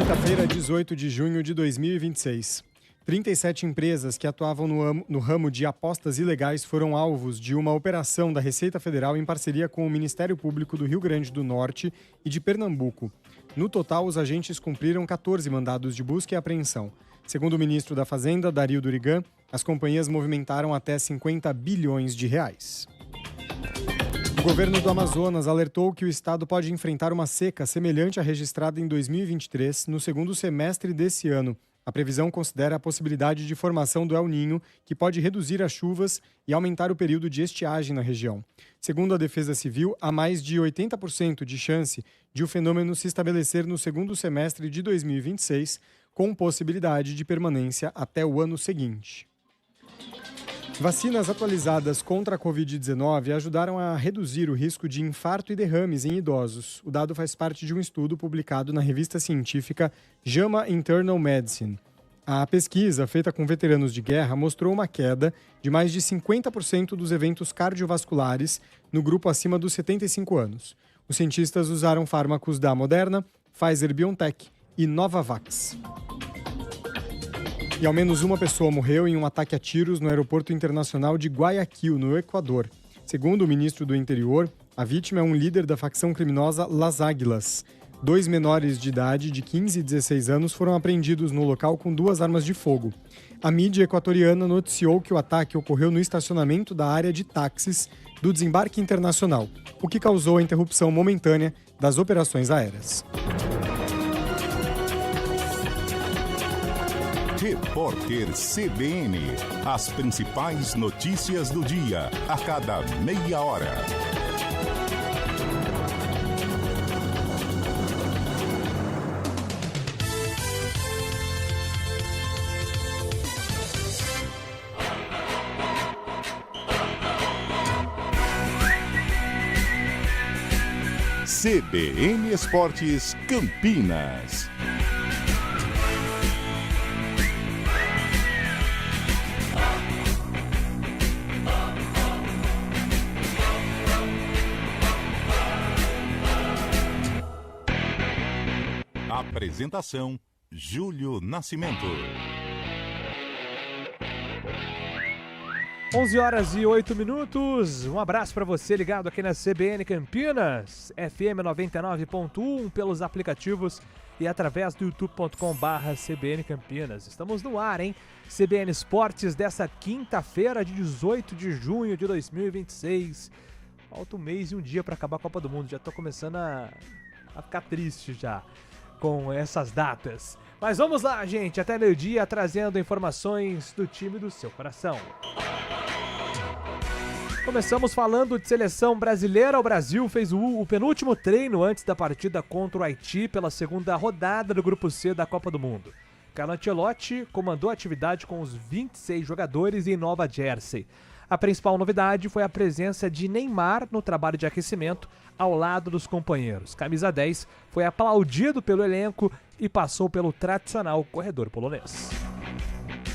Quinta-feira, 18 de junho de 2026. 37 empresas que atuavam no ramo de apostas ilegais foram alvos de uma operação da Receita Federal em parceria com o Ministério Público do Rio Grande do Norte e de Pernambuco. No total, os agentes cumpriram 14 mandados de busca e apreensão. Segundo o ministro da Fazenda, Dario Durigan, as companhias movimentaram até 50 bilhões de reais. O governo do Amazonas alertou que o estado pode enfrentar uma seca semelhante à registrada em 2023, no segundo semestre desse ano. A previsão considera a possibilidade de formação do El Niño, que pode reduzir as chuvas e aumentar o período de estiagem na região. Segundo a Defesa Civil, há mais de 80% de chance de o fenômeno se estabelecer no segundo semestre de 2026, com possibilidade de permanência até o ano seguinte. Vacinas atualizadas contra a Covid-19 ajudaram a reduzir o risco de infarto e derrames em idosos. O dado faz parte de um estudo publicado na revista científica JAMA Internal Medicine. A pesquisa, feita com veteranos de guerra, mostrou uma queda de mais de 50% dos eventos cardiovasculares no grupo acima dos 75 anos. Os cientistas usaram fármacos da Moderna, Pfizer-BioNTech e Novavax. E ao menos uma pessoa morreu em um ataque a tiros no aeroporto internacional de Guayaquil, no Equador. Segundo o ministro do Interior, a vítima é um líder da facção criminosa Las Águilas. 2 menores de idade, de 15 e 16 anos, foram apreendidos no local com 2 armas de fogo. A mídia equatoriana noticiou que o ataque ocorreu no estacionamento da área de táxis do desembarque internacional, o que causou a interrupção momentânea das operações aéreas. Repórter CBN. As principais notícias do dia, a cada meia hora. CBN Esportes Campinas. Apresentação: Júlio Nascimento. 11 horas e 8 minutos. Um abraço para você ligado aqui na CBN Campinas, FM 99.1, pelos aplicativos e através do youtube.com/CBN Campinas. Estamos no ar, hein? CBN Esportes dessa quinta-feira de 18 de junho de 2026. Falta um mês e um dia para acabar a Copa do Mundo. Já tô começando a ficar triste já com essas datas. Mas vamos lá, gente, até meio-dia, trazendo informações do time do seu coração. Começamos falando de seleção brasileira. O Brasil fez o penúltimo treino antes da partida contra o Haiti pela segunda rodada do Grupo C da Copa do Mundo. Carlo Ancelotti comandou a atividade com os 26 jogadores em Nova Jersey. A principal novidade foi a presença de Neymar no trabalho de aquecimento ao lado dos companheiros. Camisa 10 foi aplaudido pelo elenco e passou pelo tradicional corredor polonês.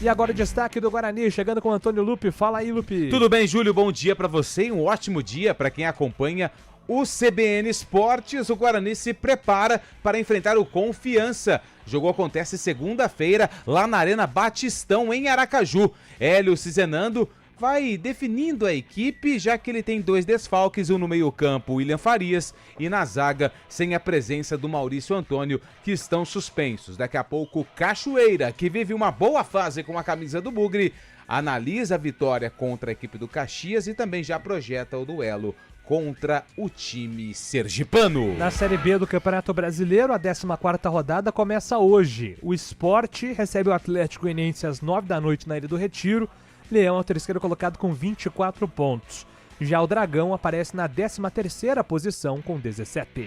E agora o destaque do Guarani, chegando com o Antônio Lupi. Fala aí, Lupi. Tudo bem, Júlio? Bom dia para você e um ótimo dia para quem acompanha o CBN Esportes. O Guarani se prepara para enfrentar o Confiança. O jogo acontece segunda-feira lá na Arena Batistão, em Aracaju. Hélio Cizenando vai definindo a equipe, já que ele tem 2 desfalques, um no meio-campo, William Farias, e na zaga, sem a presença do Maurício Antônio, que estão suspensos. Daqui a pouco, Cachoeira, que vive uma boa fase com a camisa do Bugre, analisa a vitória contra a equipe do Caxias e também já projeta o duelo contra o time sergipano. Na Série B do Campeonato Brasileiro, a 14ª rodada começa hoje. O Sport recebe o Atlético Goianiense às 9 da noite na Ilha do Retiro. Leão é o terceiro colocado com 24 pontos. Já o Dragão aparece na 13ª posição com 17.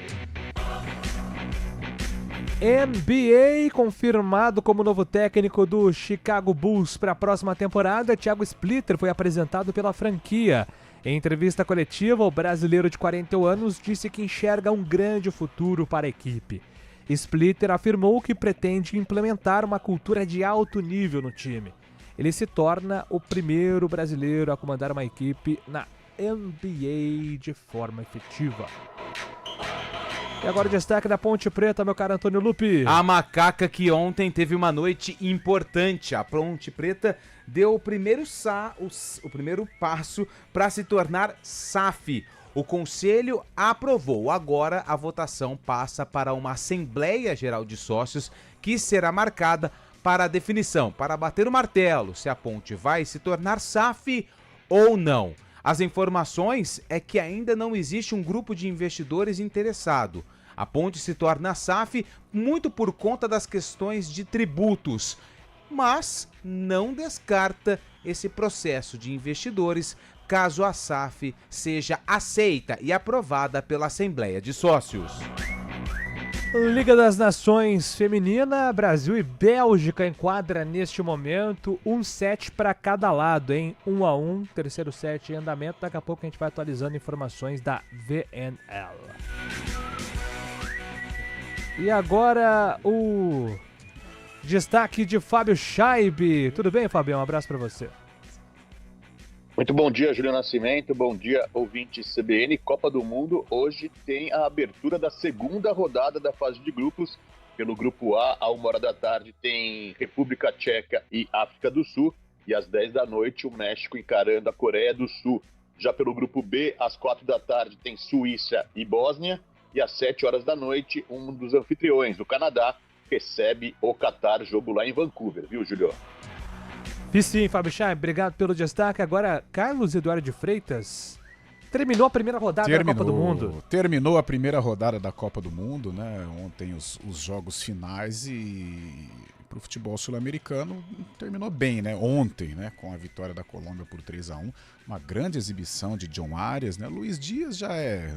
NBA confirmado como novo técnico do Chicago Bulls para a próxima temporada. Thiago Splitter foi apresentado pela franquia. Em entrevista coletiva, o brasileiro de 41 anos disse que enxerga um grande futuro para a equipe. Splitter afirmou que pretende implementar uma cultura de alto nível no time. Ele se torna o primeiro brasileiro a comandar uma equipe na NBA de forma efetiva. E agora o destaque da Ponte Preta, meu caro Antônio Lupi. A Macaca que ontem teve uma noite importante. A Ponte Preta deu o primeiro passo para se tornar SAF. O Conselho aprovou. Agora a votação passa para uma Assembleia Geral de Sócios que será marcada para a definição, para bater o martelo, se a Ponte vai se tornar SAF ou não. As informações é que ainda não existe um grupo de investidores interessado. A Ponte se torna SAF muito por conta das questões de tributos, mas não descarta esse processo de investidores caso a SAF seja aceita e aprovada pela Assembleia de Sócios. Liga das Nações Feminina, Brasil e Bélgica enquadra neste momento 1-7 para cada lado, hein? 1-1, terceiro set em andamento. Daqui a pouco a gente vai atualizando informações da VNL. E agora o destaque de Fábio Scheibe. Tudo bem, Fábio? Um abraço para você. Muito bom dia, Júlio Nascimento. Bom dia, ouvintes CBN. Copa do Mundo. Hoje tem a abertura da segunda rodada da fase de grupos. Pelo grupo A, à 1h da tarde, tem República Tcheca e África do Sul. E às 10 da noite, o México encarando a Coreia do Sul. Já pelo grupo B, às 4 da tarde, tem Suíça e Bósnia. E às 7 horas da noite, um dos anfitriões, o Canadá, recebe o Catar, jogo lá em Vancouver. Viu, Júlio? E sim, Fábio Scheibe, obrigado pelo destaque. Agora, Carlos Eduardo de Freitas, terminou a primeira rodada da Copa do Mundo. Terminou a primeira rodada da Copa do Mundo, né? Ontem os jogos finais e pro futebol sul-americano terminou bem, né? Ontem, né? Com a vitória da Colômbia por 3-1. Uma grande exibição de John Arias, né? Luiz Dias já é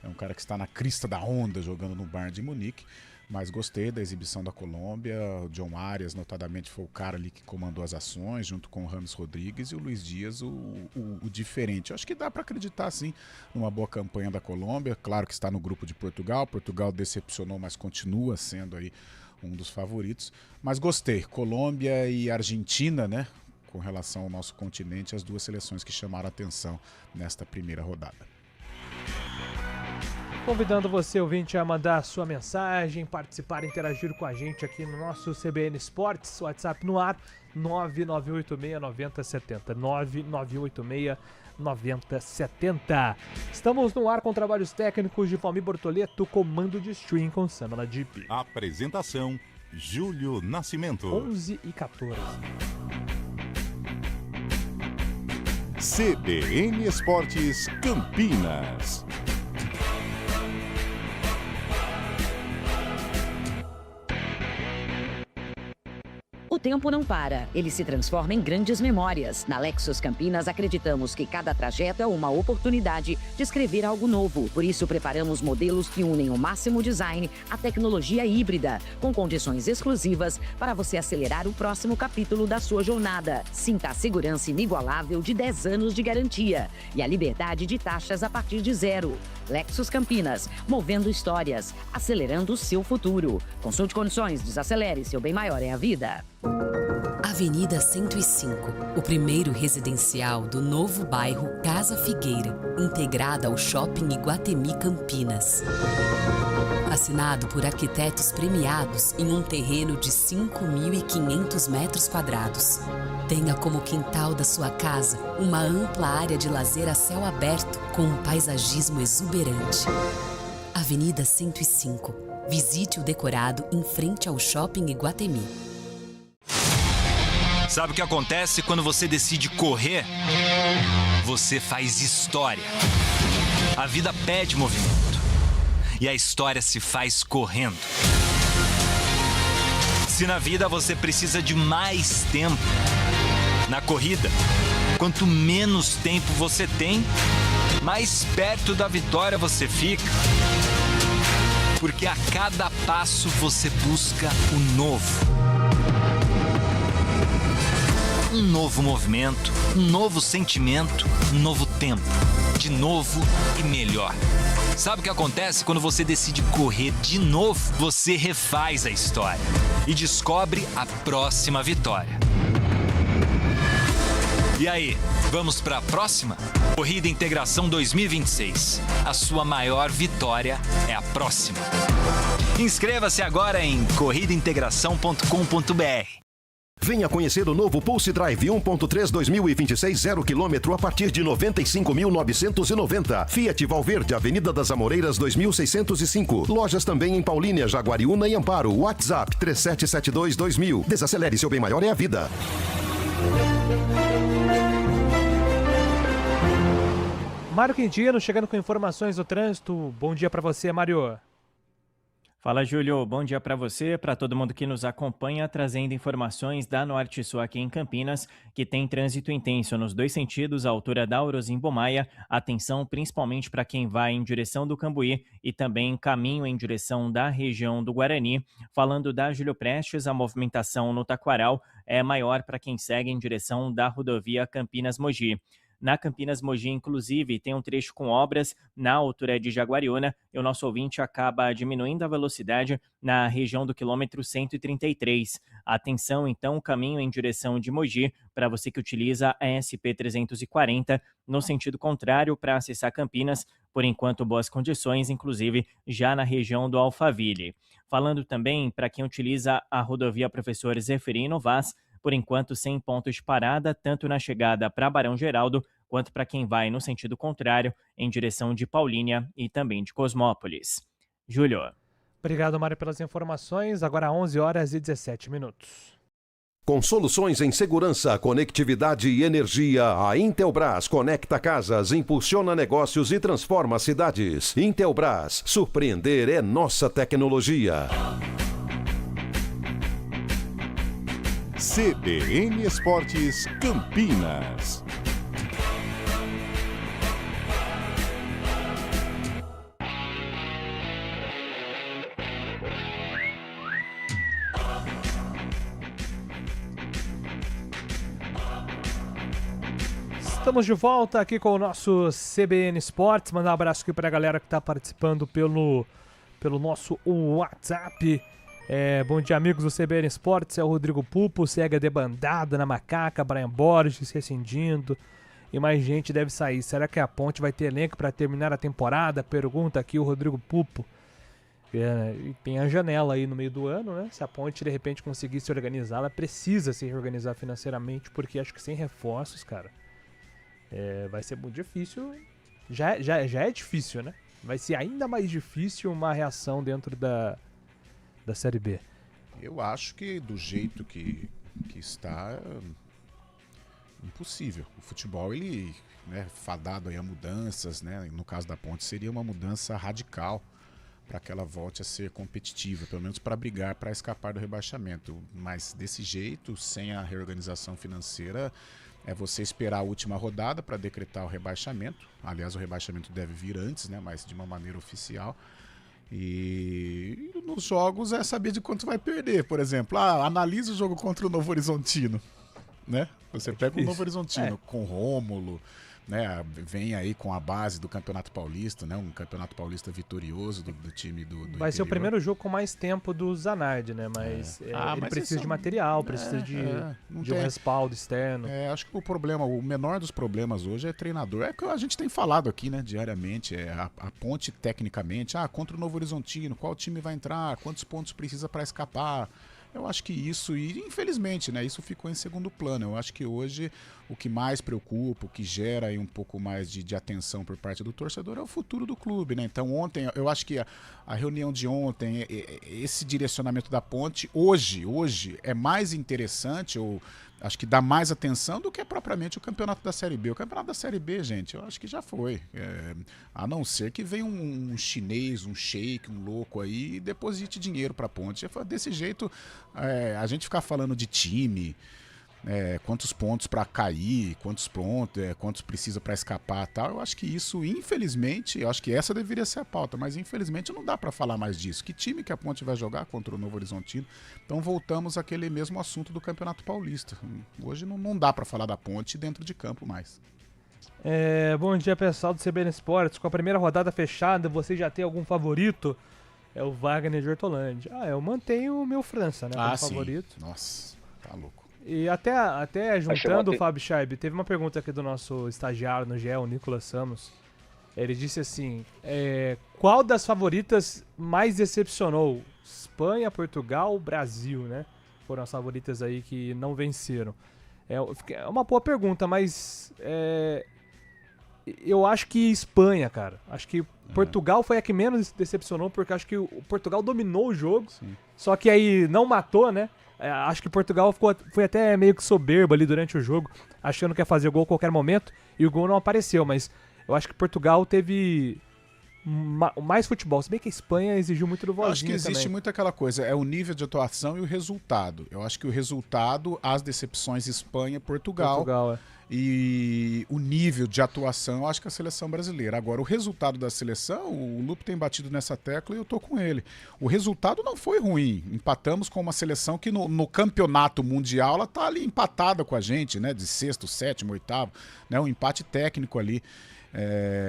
um cara que está na crista da onda jogando no Bayern de Munique. Mas gostei da exibição da Colômbia. O John Arias, notadamente, foi o cara ali que comandou as ações, junto com o Rames Rodrigues, e o Luiz Dias, o diferente. Eu acho que dá para acreditar, sim, numa boa campanha da Colômbia. Claro que está no grupo de Portugal. Portugal decepcionou, mas continua sendo aí um dos favoritos. Mas gostei. Colômbia e Argentina, né? Com relação ao nosso continente, as duas seleções que chamaram a atenção nesta primeira rodada. Convidando você, ouvinte, a mandar sua mensagem, participar, interagir com a gente aqui no nosso CBN Esportes, WhatsApp no ar, 998699070, 998699070. Estamos no ar com trabalhos técnicos de Valmir Bortoleto, comando de stream com Samela Dipp. Apresentação, Júlio Nascimento. 11h14. CBN Esportes Campinas. O tempo não para, ele se transforma em grandes memórias. Na Lexus Campinas, acreditamos que cada trajeto é uma oportunidade de escrever algo novo. Por isso, preparamos modelos que unem o máximo design à tecnologia híbrida, com condições exclusivas para você acelerar o próximo capítulo da sua jornada. Sinta a segurança inigualável de 10 anos de garantia e a liberdade de taxas a partir de 0. Lexus Campinas, movendo histórias, acelerando o seu futuro. Consulte condições, desacelere, seu bem maior é a vida. Avenida 105, o primeiro residencial do novo bairro Casa Figueira, integrada ao Shopping Iguatemi Campinas. Assinado por arquitetos premiados em um terreno de 5.500 metros quadrados. Tenha como quintal da sua casa uma ampla área de lazer a céu aberto com um paisagismo exuberante. Avenida 105. Visite o decorado em frente ao Shopping Iguatemi. Sabe o que acontece quando você decide correr? Você faz história. A vida pede movimento. E a história se faz correndo. Se na vida você precisa de mais tempo, na corrida, quanto menos tempo você tem, mais perto da vitória você fica. Porque a cada passo você busca o novo. Um novo movimento, um novo sentimento, um novo tempo. De novo e melhor. Sabe o que acontece quando você decide correr de novo? Você refaz a história e descobre a próxima vitória. E aí, vamos para a próxima? Corrida Integração 2026. A sua maior vitória é a próxima. Inscreva-se agora em corridaintegração.com.br. Venha conhecer o novo Pulse Drive 1.3 2026 0 km a partir de 95.990. Fiat Valverde, Avenida das Amoreiras 2605. Lojas também em Paulínia, Jaguariúna e Amparo. WhatsApp 37722000. Desacelere, seu bem maior é a vida. Mário Quintino chegando com informações do trânsito. Bom dia para você, Mário. Fala, Júlio. Bom dia para você, para todo mundo que nos acompanha, trazendo informações da Norte Sul aqui em Campinas, que tem trânsito intenso nos dois sentidos, à altura da Orozimbo-Maia. Atenção principalmente para quem vai em direção do Cambuí e também caminho em direção da região do Guarani. Falando da Júlio Prestes, a movimentação no Taquaral é maior para quem segue em direção da rodovia Campinas-Mogi. Na Campinas-Mogi, inclusive, tem um trecho com obras na altura de Jaguariúna e o nosso ouvinte acaba diminuindo a velocidade na região do quilômetro 133. Atenção, então, o caminho em direção de Mogi para você que utiliza a SP-340 no sentido contrário para acessar Campinas. Por enquanto, boas condições, inclusive já na região do Alphaville. Falando também para quem utiliza a rodovia Professor Zeferino Vaz, por enquanto sem pontos de parada, tanto na chegada para Barão Geraldo, quanto para quem vai no sentido contrário, em direção de Paulínia e também de Cosmópolis. Júlio. Obrigado, Mário, pelas informações. Agora 11 horas e 17 minutos. Com soluções em segurança, conectividade e energia, a Intelbras conecta casas, impulsiona negócios e transforma cidades. Intelbras, surpreender é nossa tecnologia. CBN Esportes Campinas. Estamos de volta aqui com o nosso CBN Esportes. Mandar um abraço aqui para a galera que está participando pelo nosso WhatsApp. Bom dia, amigos do CBN Esportes. É o Rodrigo Pupo, segue a debandada na Macaca, Brian Borges rescindindo e mais gente deve sair. Será que a Ponte vai ter elenco para terminar a temporada? Pergunta aqui o Rodrigo Pupo. E tem a janela aí no meio do ano, né? Se a Ponte de repente conseguir se organizar, ela precisa se reorganizar financeiramente, porque acho que sem reforços, cara, vai ser muito difícil. Já é difícil, né? Vai ser ainda mais difícil uma reação dentro da Série B. Eu acho que do jeito que está, impossível. O futebol, ele, né, fadado aí a mudanças, né? No caso da Ponte, seria uma mudança radical para que ela volte a ser competitiva, pelo menos para brigar, para escapar do rebaixamento. Mas desse jeito, sem a reorganização financeira, é você esperar a última rodada para decretar o rebaixamento. Aliás, o rebaixamento deve vir antes, né? Mas de uma maneira oficial. E nos jogos é saber de quanto vai perder. Por exemplo, analisa o jogo contra o Novo Horizontino, né? Você pega o Novo Horizontino com Rômulo, né? Vem aí com a base do Campeonato Paulista, né? Um Campeonato Paulista vitorioso do time do Vai interior. ser o primeiro jogo com mais tempo do Zanardi, né? Mas ele precisa de material, precisa de um respaldo externo. Acho que o menor dos problemas hoje é treinador. É que a gente tem falado aqui, né, diariamente. A Ponte, tecnicamente, contra o Novo Horizontino, qual time vai entrar, quantos pontos precisa para escapar. Eu acho que isso, e infelizmente, né, isso ficou em segundo plano. Eu acho que hoje o que mais preocupa, o que gera aí um pouco mais de atenção por parte do torcedor é o futuro do clube, né? Então ontem, eu acho que a reunião de ontem, esse direcionamento da Ponte, hoje é mais interessante, ou acho que dá mais atenção do que propriamente o campeonato da Série B. O campeonato da Série B, gente, eu acho que já foi. A não ser que venha um chinês, um sheik, um louco aí e deposite dinheiro pra Ponte. Desse jeito, a gente ficar falando de time, quantos pontos para cair, quantos precisa para escapar e tal, eu acho que isso, infelizmente, eu acho que essa deveria ser a pauta, mas infelizmente não dá para falar mais disso. Que time que a Ponte vai jogar contra o Novo Horizontino? Então voltamos àquele mesmo assunto do Campeonato Paulista. Hoje não dá para falar da Ponte dentro de campo mais. Bom dia, pessoal do CBN Esportes. Com a primeira rodada fechada, você já tem algum favorito? É o Wagner de Hortolândia. Eu mantenho o meu França, né? Como favorito. Nossa, tá louco. E até juntando, Fábio Scheib, teve uma pergunta aqui do nosso estagiário no GE, o Nicolas Samos. Ele disse assim, qual das favoritas mais decepcionou? Espanha, Portugal, Brasil, né? Foram as favoritas aí que não venceram. É uma boa pergunta, mas eu acho que Espanha, cara. Acho que Portugal foi a que menos decepcionou, porque acho que o Portugal dominou o jogo, só que aí não matou, né? Acho que Portugal foi até meio que soberbo ali durante o jogo, achando que ia fazer gol a qualquer momento, e o gol não apareceu, mas eu acho que Portugal teve mais futebol, se bem que a Espanha exigiu muito do Vozinha. Eu acho que existe muito aquela coisa, é o nível de atuação e o resultado. Eu acho que o resultado, as decepções Espanha e Portugal e o nível de atuação, eu acho que a seleção brasileira. Agora, o resultado da seleção, o Lupe tem batido nessa tecla e eu tô com ele. O resultado não foi ruim. Empatamos com uma seleção que no campeonato mundial ela tá ali empatada com a gente, né? De sexto, sétimo, oitavo, né? Um empate técnico ali.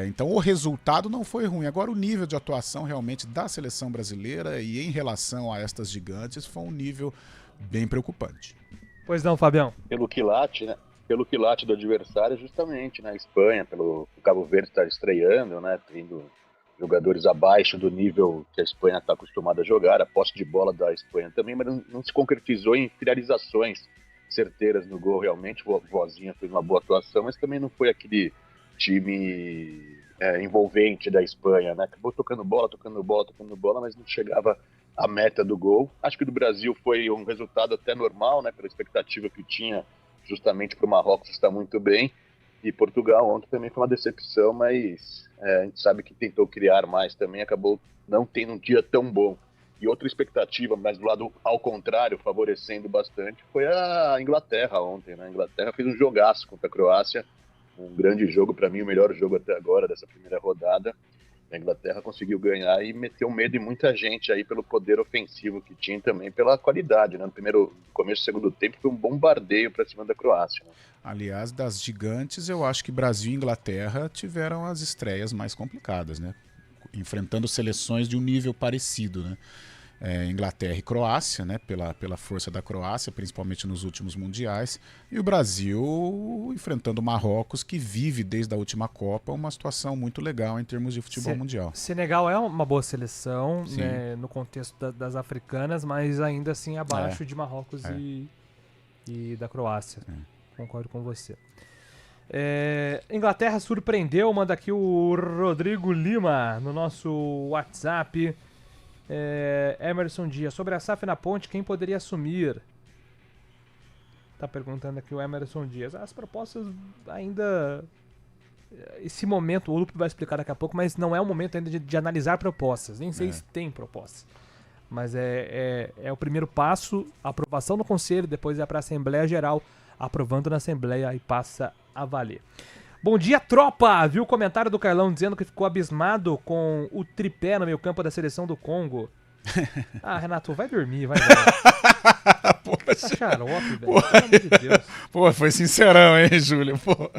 Então o resultado não foi ruim. Agora o nível de atuação realmente da seleção brasileira e em relação a estas gigantes foi um nível bem preocupante. Pois não, Fabião? Pelo quilate, né? Pelo quilate do adversário, justamente, né? Espanha, pelo Cabo Verde estar estreando, né? Tendo jogadores abaixo do nível que a Espanha está acostumada a jogar. A posse de bola da Espanha também, mas não se concretizou em finalizações certeiras no gol realmente. O Vozinha fez uma boa atuação, mas também não foi aquele time envolvente da Espanha, né? Acabou tocando bola, mas não chegava à meta do gol. Acho que do Brasil foi um resultado até normal, né? Pela expectativa que tinha, justamente para o Marrocos estar muito bem. E Portugal ontem também foi uma decepção, mas a gente sabe que tentou criar mais também, acabou não tendo um dia tão bom. E outra expectativa, mas do lado ao contrário, favorecendo bastante, foi a Inglaterra ontem, né? A Inglaterra fez um jogaço contra a Croácia, um grande jogo, para mim o melhor jogo até agora dessa primeira rodada. A Inglaterra conseguiu ganhar e meteu medo em muita gente aí pelo poder ofensivo que tinha e também pela qualidade, né? No começo do segundo tempo foi um bombardeio para cima da Croácia, né? Aliás, das gigantes, eu acho que Brasil e Inglaterra tiveram as estreias mais complicadas, né? Enfrentando seleções de um nível parecido, né? Inglaterra e Croácia, né? Pela força da Croácia, principalmente nos últimos mundiais, e o Brasil enfrentando o Marrocos, que vive desde a última Copa uma situação muito legal em termos de futebol mundial. Senegal é uma boa seleção, né, no contexto das africanas, mas ainda assim abaixo de Marrocos e da Croácia. Concordo com você. Inglaterra surpreendeu, manda aqui o Rodrigo Lima no nosso WhatsApp. Emerson Dias, sobre a SAF na ponte, quem poderia assumir? Tá perguntando aqui o Emerson Dias. As propostas ainda... Esse momento, o Lupe vai explicar daqui a pouco, mas não é o momento ainda de analisar propostas. Nem sei se tem propostas. Mas é o primeiro passo, a aprovação no Conselho, depois é para a Assembleia Geral, aprovando na Assembleia e passa a valer. Bom dia, tropa! Viu o comentário do Carlão dizendo que ficou abismado com o tripé no meio campo da seleção do Congo. Ah, Renato, vai dormir, vai. Poxa. Tá xarope, velho. Pelo amor de Deus. Pô, foi sincerão, hein, Júlio? Pô.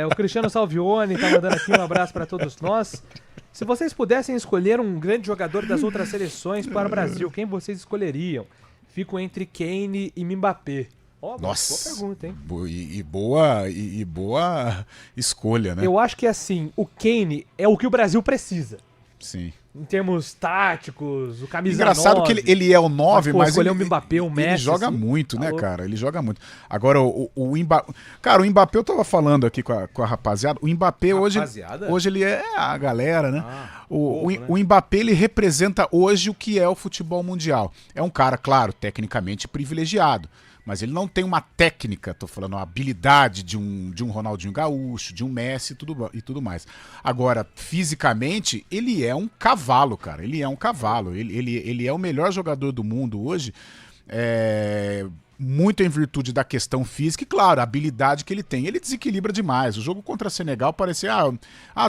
O Cristiano Salvione tá mandando aqui um abraço para todos nós. Se vocês pudessem escolher um grande jogador das outras seleções para o Brasil, quem vocês escolheriam? Fico entre Kane e Mbappé. Nossa, boa pergunta, hein? Boa escolha, né? Eu acho que assim, o Kane é o que o Brasil precisa. Sim. Em termos táticos, o camisa Engraçado 9, que ele é o 9, mas escolher o Mbappé, o Messi, ele joga assim, muito, né, cara? Ele joga muito. Agora, o Mbappé... Cara, o Mbappé, eu tava falando aqui com a rapaziada, o Mbappé hoje ele é a galera, né? O Mbappé, ele representa hoje o que é o futebol mundial. É um cara, claro, tecnicamente privilegiado, mas ele não tem uma técnica, tô falando, uma habilidade de um Ronaldinho Gaúcho, de um Messi e tudo mais. Agora, fisicamente, ele é um cavalo, cara. Ele é um cavalo. Ele é o melhor jogador do mundo hoje, muito em virtude da questão física e, claro, a habilidade que ele tem. Ele desequilibra demais. O jogo contra Senegal parecia,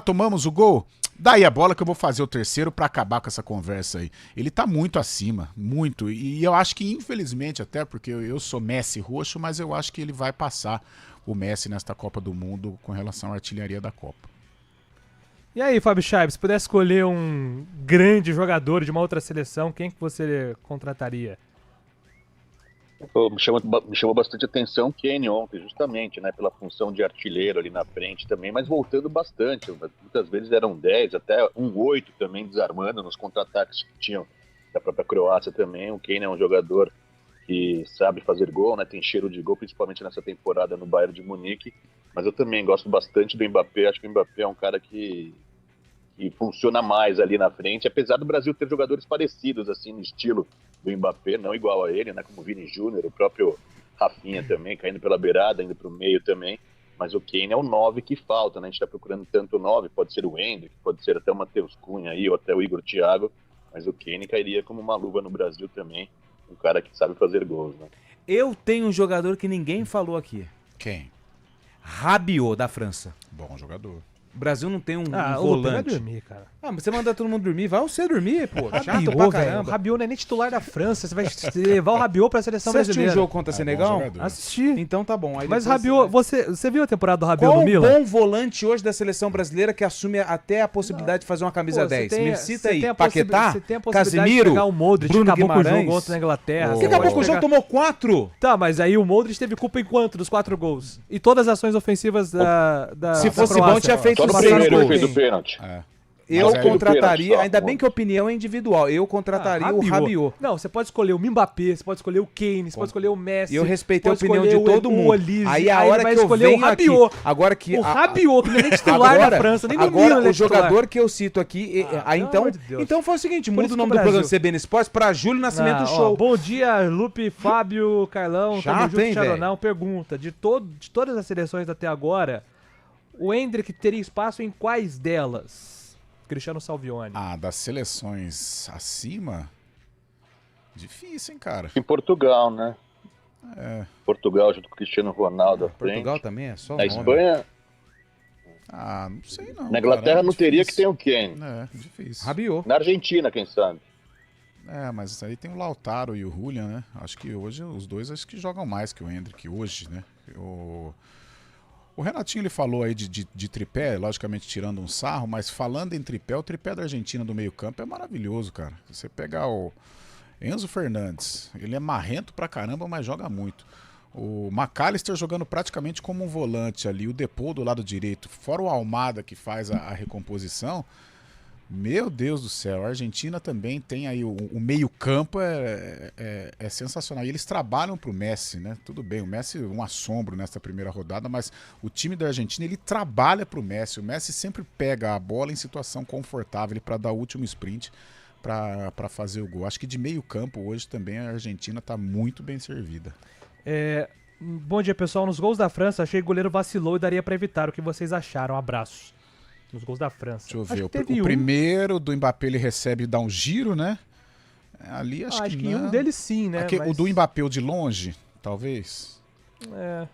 tomamos o gol? Daí a bola que eu vou fazer o terceiro pra acabar com essa conversa aí. Ele tá muito acima, muito. E eu acho que, infelizmente, até porque eu sou Messi roxo, mas eu acho que ele vai passar o Messi nesta Copa do Mundo com relação à artilharia da Copa. E aí, Fábio Scheib, se pudesse escolher um grande jogador de uma outra seleção, quem que você contrataria? Pô, me chamou bastante atenção o Kane ontem, justamente, né, pela função de artilheiro ali na frente também, mas voltando bastante. Muitas vezes eram 10, até 8 também, desarmando nos contra-ataques que tinham da própria Croácia também. O Kane é um jogador que sabe fazer gol, né, tem cheiro de gol, principalmente nessa temporada no Bayern de Munique, mas eu também gosto bastante do Mbappé. Acho que o Mbappé é um cara que funciona mais ali na frente, apesar do Brasil ter jogadores parecidos, assim, no estilo do Mbappé, não igual a ele, né, como o Vini Júnior, o próprio Rafinha também, caindo pela beirada, indo para o meio também, mas o Kane é o 9 que falta, né, a gente está procurando tanto o 9, pode ser o Endrick, pode ser até o Matheus Cunha aí, ou até o Igor Thiago, mas o Kane cairia como uma luva no Brasil também, um cara que sabe fazer gols, né. Eu tenho um jogador que ninguém falou aqui. Quem? Rabiot, da França. Bom jogador. O Brasil não tem um o volante. vai dormir, cara. Ah, mas você manda todo mundo dormir, vai você dormir, pô. Chato Rabiot, pra velho. O caramba. Rabiot não é nem titular da França. Você vai levar o Rabiot pra seleção Você assistiu brasileira. o jogo contra Senegal? Assisti. Então tá bom. Aí Mas depois Rabiot, você viu a temporada do Rabiot Qual no Milan? bom volante hoje da seleção brasileira que assume até a possibilidade de fazer uma camisa Pô, 10? você tem- Me cita você aí. tem a Paquetá? Você tem a possibilidade Casimiro? de pegar o Modric, Bruno acabou com o Guimarães? jogo ontem na Inglaterra. Você Você acabou pode com o jogo, pegar- tomou 4. Tá, mas aí o Modric teve culpa em quanto dos 4 gols? E todas as ações ofensivas da Se da fosse Croácia. bom, tinha feito Só no seis primeiro ele gols. fez o pênalti. Eu Mas aí do contrataria, pênalti, ainda só, bem que a opinião é individual, eu contrataria o Rabiot. Não, você pode escolher o Mbappé, você pode escolher o Kane, você pode escolher o Messi. E eu respeitei a pode opinião de escolher todo o mundo. Olise, Aí a hora vai que eu escolher venho o Rabiot. aqui, agora que O Rabiot, que não é nem titular da França, nem no Milan agora ele é o titular. jogador que eu cito aqui, aí pelo então, amor de Deus. então foi o seguinte, Por muda isso o que nome o do programa Brasil- CBN Esportes para Júlio Nascimento Ó, Show. bom dia, Lupe, Fábio, Carlão, Chato, tamo junto, hein, Charonão. Pergunta, de todas as seleções até agora, o Endrick teria espaço em quais delas? Cristiano Salvioni. Ah, das seleções acima? Difícil, hein, cara? Em Portugal, né? É. Portugal junto com o Cristiano Ronaldo à frente. Portugal também é só Na nome. Espanha, Ah, não sei não. na Inglaterra cara, é não teria que difícil. ter o Kane. É, difícil. Rabiot. Na Argentina, quem sabe? É, mas aí tem o Lautaro e o Julian, né? Acho que hoje os dois acho que jogam mais que o Endrick hoje, né? O Renatinho ele falou aí de tripé, logicamente tirando um sarro, mas falando em tripé, o tripé da Argentina do meio-campo é maravilhoso, cara. Você pegar o Enzo Fernandes, ele é marrento pra caramba, mas joga muito. O McAllister jogando praticamente como um volante ali, o Depou do lado direito, fora o Almada que faz a recomposição. Meu Deus do céu, a Argentina também tem aí o meio-campo é sensacional. E eles trabalham pro Messi, né? Tudo bem, o Messi é um assombro nessa primeira rodada, mas o time da Argentina ele trabalha pro Messi. O Messi sempre pega a bola em situação confortável para dar o último sprint para fazer o gol. Acho que de meio-campo hoje também a Argentina tá muito bem servida. Bom dia, pessoal. Nos gols da França, achei que o goleiro vacilou e daria pra evitar. O que vocês acharam? Abraços. Nos gols da França. Deixa eu Acho ver. que O teve um. primeiro do Mbappé ele recebe e dá um giro, né? Ali acho que em não. um deles sim, né? O do Mbappé, o de longe, talvez. É,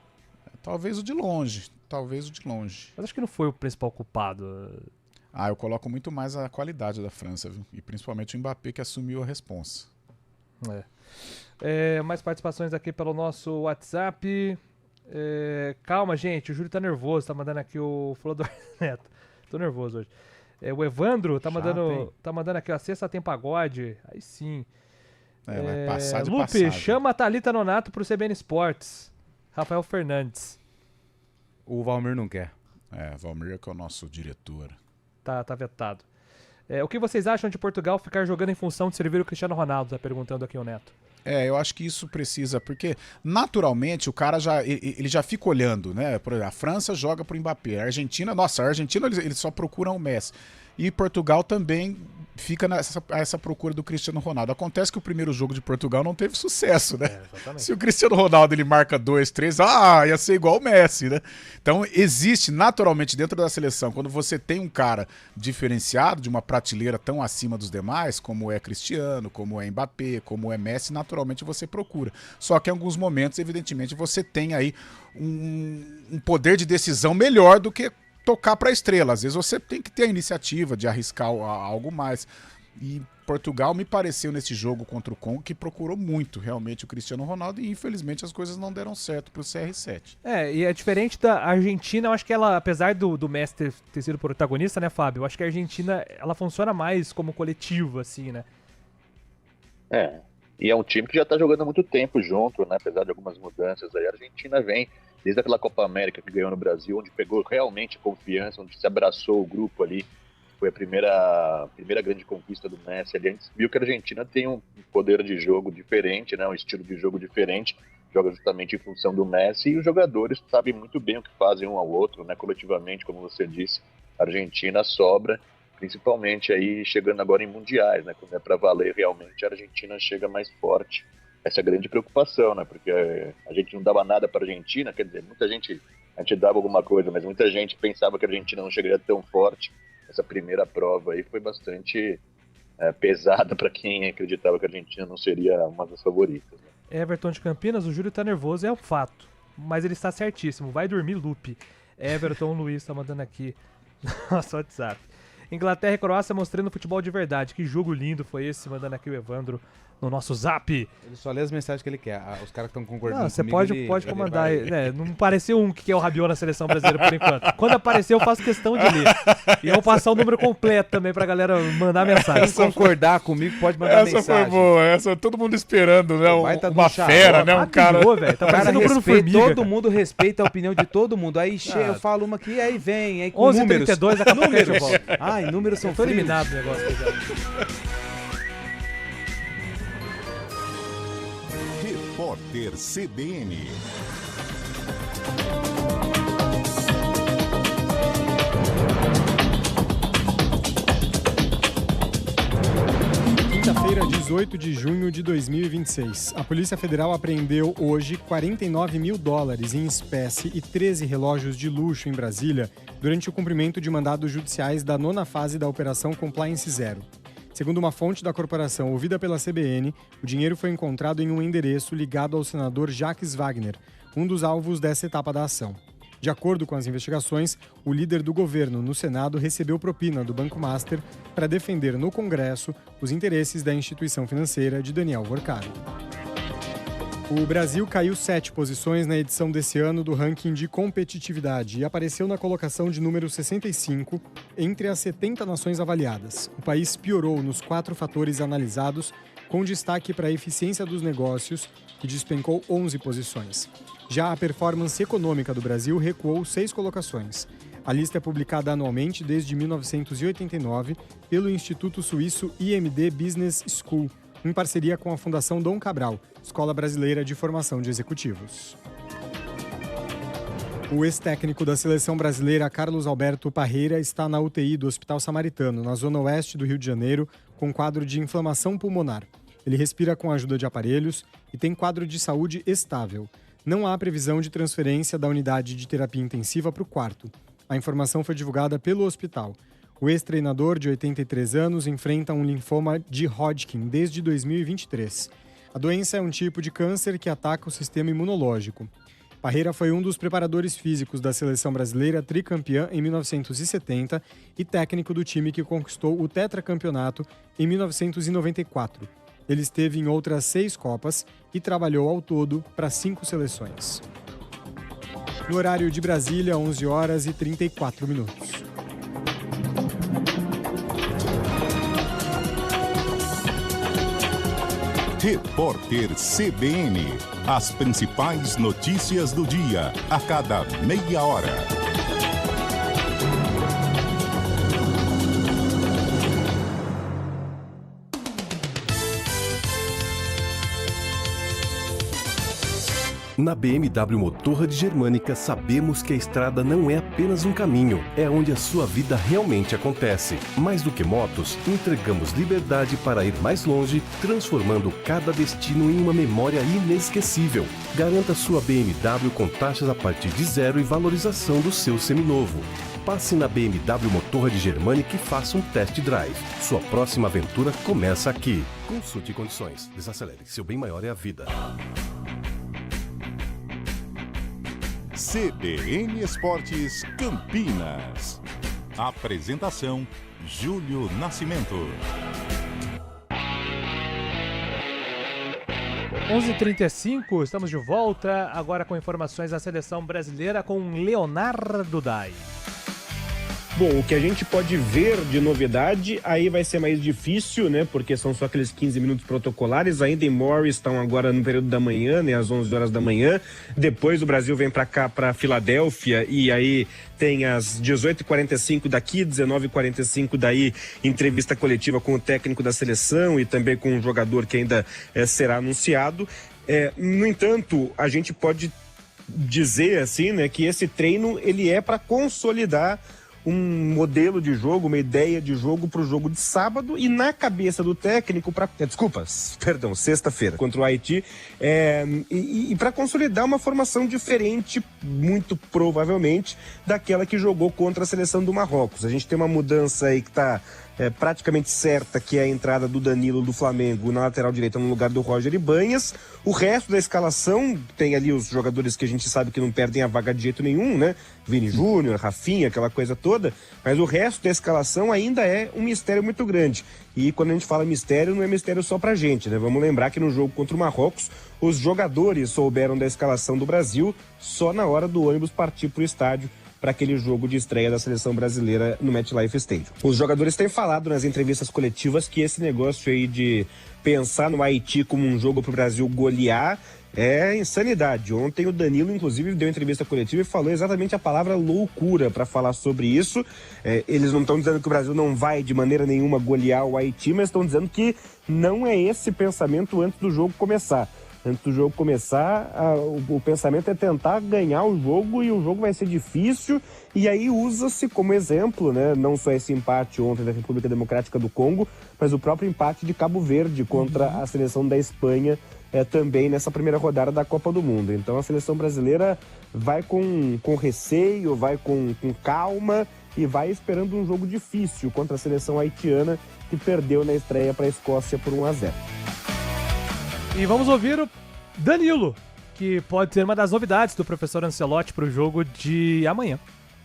Talvez o de longe. Talvez o de longe. mas acho que não foi o principal culpado. Ah, eu coloco muito mais a qualidade da França, viu? E principalmente o Mbappé que assumiu a responsa. Mais participações aqui pelo nosso WhatsApp. Calma, gente. O Júlio tá nervoso. Tá mandando aqui o Flodor Neto. Tô nervoso hoje. O Evandro tá mandando aqui, ó. Sexta tem pagode. Aí sim. Vai passar de Lupe, passagem. chama a Thalita Nonato pro CBN Esportes. Rafael Fernandes. O Valmir não quer. Valmir que é o nosso diretor. Tá vetado. O que vocês acham de Portugal ficar jogando em função de servir o Cristiano Ronaldo? Tá perguntando aqui o Neto. Eu acho que isso precisa, porque naturalmente o cara ele já fica olhando, né? Por exemplo, a França joga pro Mbappé, a Argentina eles só procuram o Messi. E Portugal também fica essa procura do Cristiano Ronaldo. Acontece que o primeiro jogo de Portugal não teve sucesso, né? Se o Cristiano Ronaldo ele marca 2, 3, ia ser igual o Messi, né? Então existe naturalmente dentro da seleção, quando você tem um cara diferenciado, de uma prateleira tão acima dos demais, como é Cristiano, como é Mbappé, como é Messi, naturalmente você procura. Só que em alguns momentos, evidentemente, você tem aí um poder de decisão melhor do que tocar para a estrela. Às vezes você tem que ter a iniciativa de arriscar algo mais. E Portugal me pareceu nesse jogo contra o Congo que procurou muito realmente o Cristiano Ronaldo e infelizmente as coisas não deram certo pro CR7. E é diferente da Argentina. Eu acho que ela, apesar do Messi ter sido protagonista, né, Fábio? Eu acho que a Argentina, ela funciona mais como coletivo, assim, né? E é um time que já está jogando há muito tempo junto, né? Apesar de algumas mudanças aí. A Argentina vem desde aquela Copa América que ganhou no Brasil, onde pegou realmente confiança, onde se abraçou o grupo ali. Foi a primeira grande conquista do Messi. Ali a gente viu que a Argentina tem um poder de jogo diferente, né? Um estilo de jogo diferente. Joga justamente em função do Messi. E os jogadores sabem muito bem o que fazem um ao outro, né? Coletivamente, como você disse, a Argentina sobra. Principalmente aí chegando agora em mundiais, né? Quando é para valer realmente, a Argentina chega mais forte. Essa é a grande preocupação, né? Porque a gente não dava nada para a Argentina, quer dizer, a gente dava alguma coisa, mas muita gente pensava que a Argentina não chegaria tão forte. Essa primeira prova aí foi bastante pesada para quem acreditava que a Argentina não seria uma das favoritas. Né? Everton de Campinas, o Júlio tá nervoso, é um fato, mas ele está certíssimo, vai dormir Lupe. Everton Luiz tá mandando aqui no nosso WhatsApp. Inglaterra e Croácia mostrando futebol de verdade. Que jogo lindo foi esse, mandando aqui o Evandro no nosso zap. Ele só lê as mensagens que ele quer. Os caras que estão concordando você comigo, pode comandar. Não apareceu um que é o Rabiot na seleção brasileira por enquanto. Quando aparecer, eu faço questão de ler. E eu vou passar o número completo também pra galera mandar mensagem. Se concordar comigo, pode mandar mensagem. Essa foi boa. Essa todo mundo esperando, né? Uma fera, né? Um cara... Tá parecendo o Bruno Formiga. Todo mundo respeita a opinião de todo mundo. Aí eu falo uma aqui, aí vem. Aí com 11h32, acabou números. Ai, números são frios. Tô eliminado o negócio aqui. Repórter CBN. Quinta-feira, 18 de junho de 2026. A Polícia Federal apreendeu hoje $49 mil em espécie e 13 relógios de luxo em Brasília durante o cumprimento de mandados judiciais da 9ª fase da Operação Compliance Zero. Segundo uma fonte da corporação ouvida pela CBN, o dinheiro foi encontrado em um endereço ligado ao senador Jacques Wagner, um dos alvos dessa etapa da ação. De acordo com as investigações, o líder do governo no Senado recebeu propina do Banco Master para defender no Congresso os interesses da instituição financeira de Daniel Vorcari. O Brasil caiu 7 posições na edição desse ano do ranking de competitividade e apareceu na colocação de número 65 entre as 70 nações avaliadas. O país piorou nos 4 fatores analisados, com destaque para a eficiência dos negócios, que despencou 11 posições. Já a performance econômica do Brasil recuou 6 colocações. A lista é publicada anualmente desde 1989 pelo Instituto Suíço IMD Business School, em parceria com a Fundação Dom Cabral, Escola Brasileira de Formação de Executivos. O ex-técnico da seleção brasileira, Carlos Alberto Parreira, está na UTI do Hospital Samaritano, na zona oeste do Rio de Janeiro, com quadro de inflamação pulmonar. Ele respira com a ajuda de aparelhos e tem quadro de saúde estável. Não há previsão de transferência da unidade de terapia intensiva para o quarto. A informação foi divulgada pelo hospital. O ex-treinador, de 83 anos, enfrenta um linfoma de Hodgkin desde 2023. A doença é um tipo de câncer que ataca o sistema imunológico. Parreira foi um dos preparadores físicos da seleção brasileira tricampeã em 1970 e técnico do time que conquistou o tetracampeonato em 1994. Ele esteve em outras 6 Copas e trabalhou ao todo para 5 seleções. No horário de Brasília, 11h34. Repórter CBN. As principais notícias do dia, a cada meia hora. Na BMW Motorrad Germânica, sabemos que a estrada não é apenas um caminho, é onde a sua vida realmente acontece. Mais do que motos, entregamos liberdade para ir mais longe, transformando cada destino em uma memória inesquecível. Garanta sua BMW com taxas a partir de 0 e valorização do seu seminovo. Passe na BMW Motorrad Germânica e faça um test drive. Sua próxima aventura começa aqui. Consulte condições. Desacelere. Seu bem maior é a vida. CBN Esportes Campinas. Apresentação: Júlio Nascimento. 11h35, estamos de volta, agora com informações da seleção brasileira com Leonardo Dai. Bom, o que a gente pode ver de novidade, aí vai ser mais difícil, né? Porque são só aqueles 15 minutos protocolares. Ainda em Morristown, agora no período da manhã, né? Às 11 horas da manhã. Depois o Brasil vem para cá, para Filadélfia, e aí tem às 18h45 daqui, 19h45 daí, entrevista coletiva com o técnico da seleção e também com um jogador que ainda será anunciado. No entanto, a gente pode dizer assim, né? Que esse treino, ele é para consolidar um modelo de jogo, uma ideia de jogo para o jogo de sábado e na cabeça do técnico sexta-feira contra o Haiti e para consolidar uma formação diferente, muito provavelmente, daquela que jogou contra a seleção do Marrocos. A gente tem uma mudança aí que está praticamente certa, que é a entrada do Danilo do Flamengo na lateral direita no lugar do Roger Ibanhas. O resto da escalação tem ali os jogadores que a gente sabe que não perdem a vaga de jeito nenhum, né? Vini Júnior, Rafinha, aquela coisa toda, mas o resto da escalação ainda é um mistério muito grande. E quando a gente fala mistério, não é mistério só pra gente, né? Vamos lembrar que no jogo contra o Marrocos, os jogadores souberam da escalação do Brasil só na hora do ônibus partir pro estádio para aquele jogo de estreia da seleção brasileira no MetLife Stadium. Os jogadores têm falado nas entrevistas coletivas que esse negócio aí de pensar no Haiti como um jogo para o Brasil golear é insanidade. Ontem o Danilo, inclusive, deu entrevista coletiva e falou exatamente a palavra loucura para falar sobre isso. Eles não estão dizendo que o Brasil não vai de maneira nenhuma golear o Haiti, mas estão dizendo que não é esse pensamento antes do jogo começar. Antes do jogo começar, o pensamento é tentar ganhar o jogo e o jogo vai ser difícil. E aí usa-se como exemplo, né, não só esse empate ontem da República Democrática do Congo, mas o próprio empate de Cabo Verde contra a seleção da Espanha também nessa primeira rodada da Copa do Mundo. Então a seleção brasileira vai com receio, vai com calma e vai esperando um jogo difícil contra a seleção haitiana, que perdeu na estreia para a Escócia por 1-0. E vamos ouvir o Danilo, que pode ser uma das novidades do professor Ancelotti para o jogo de amanhã.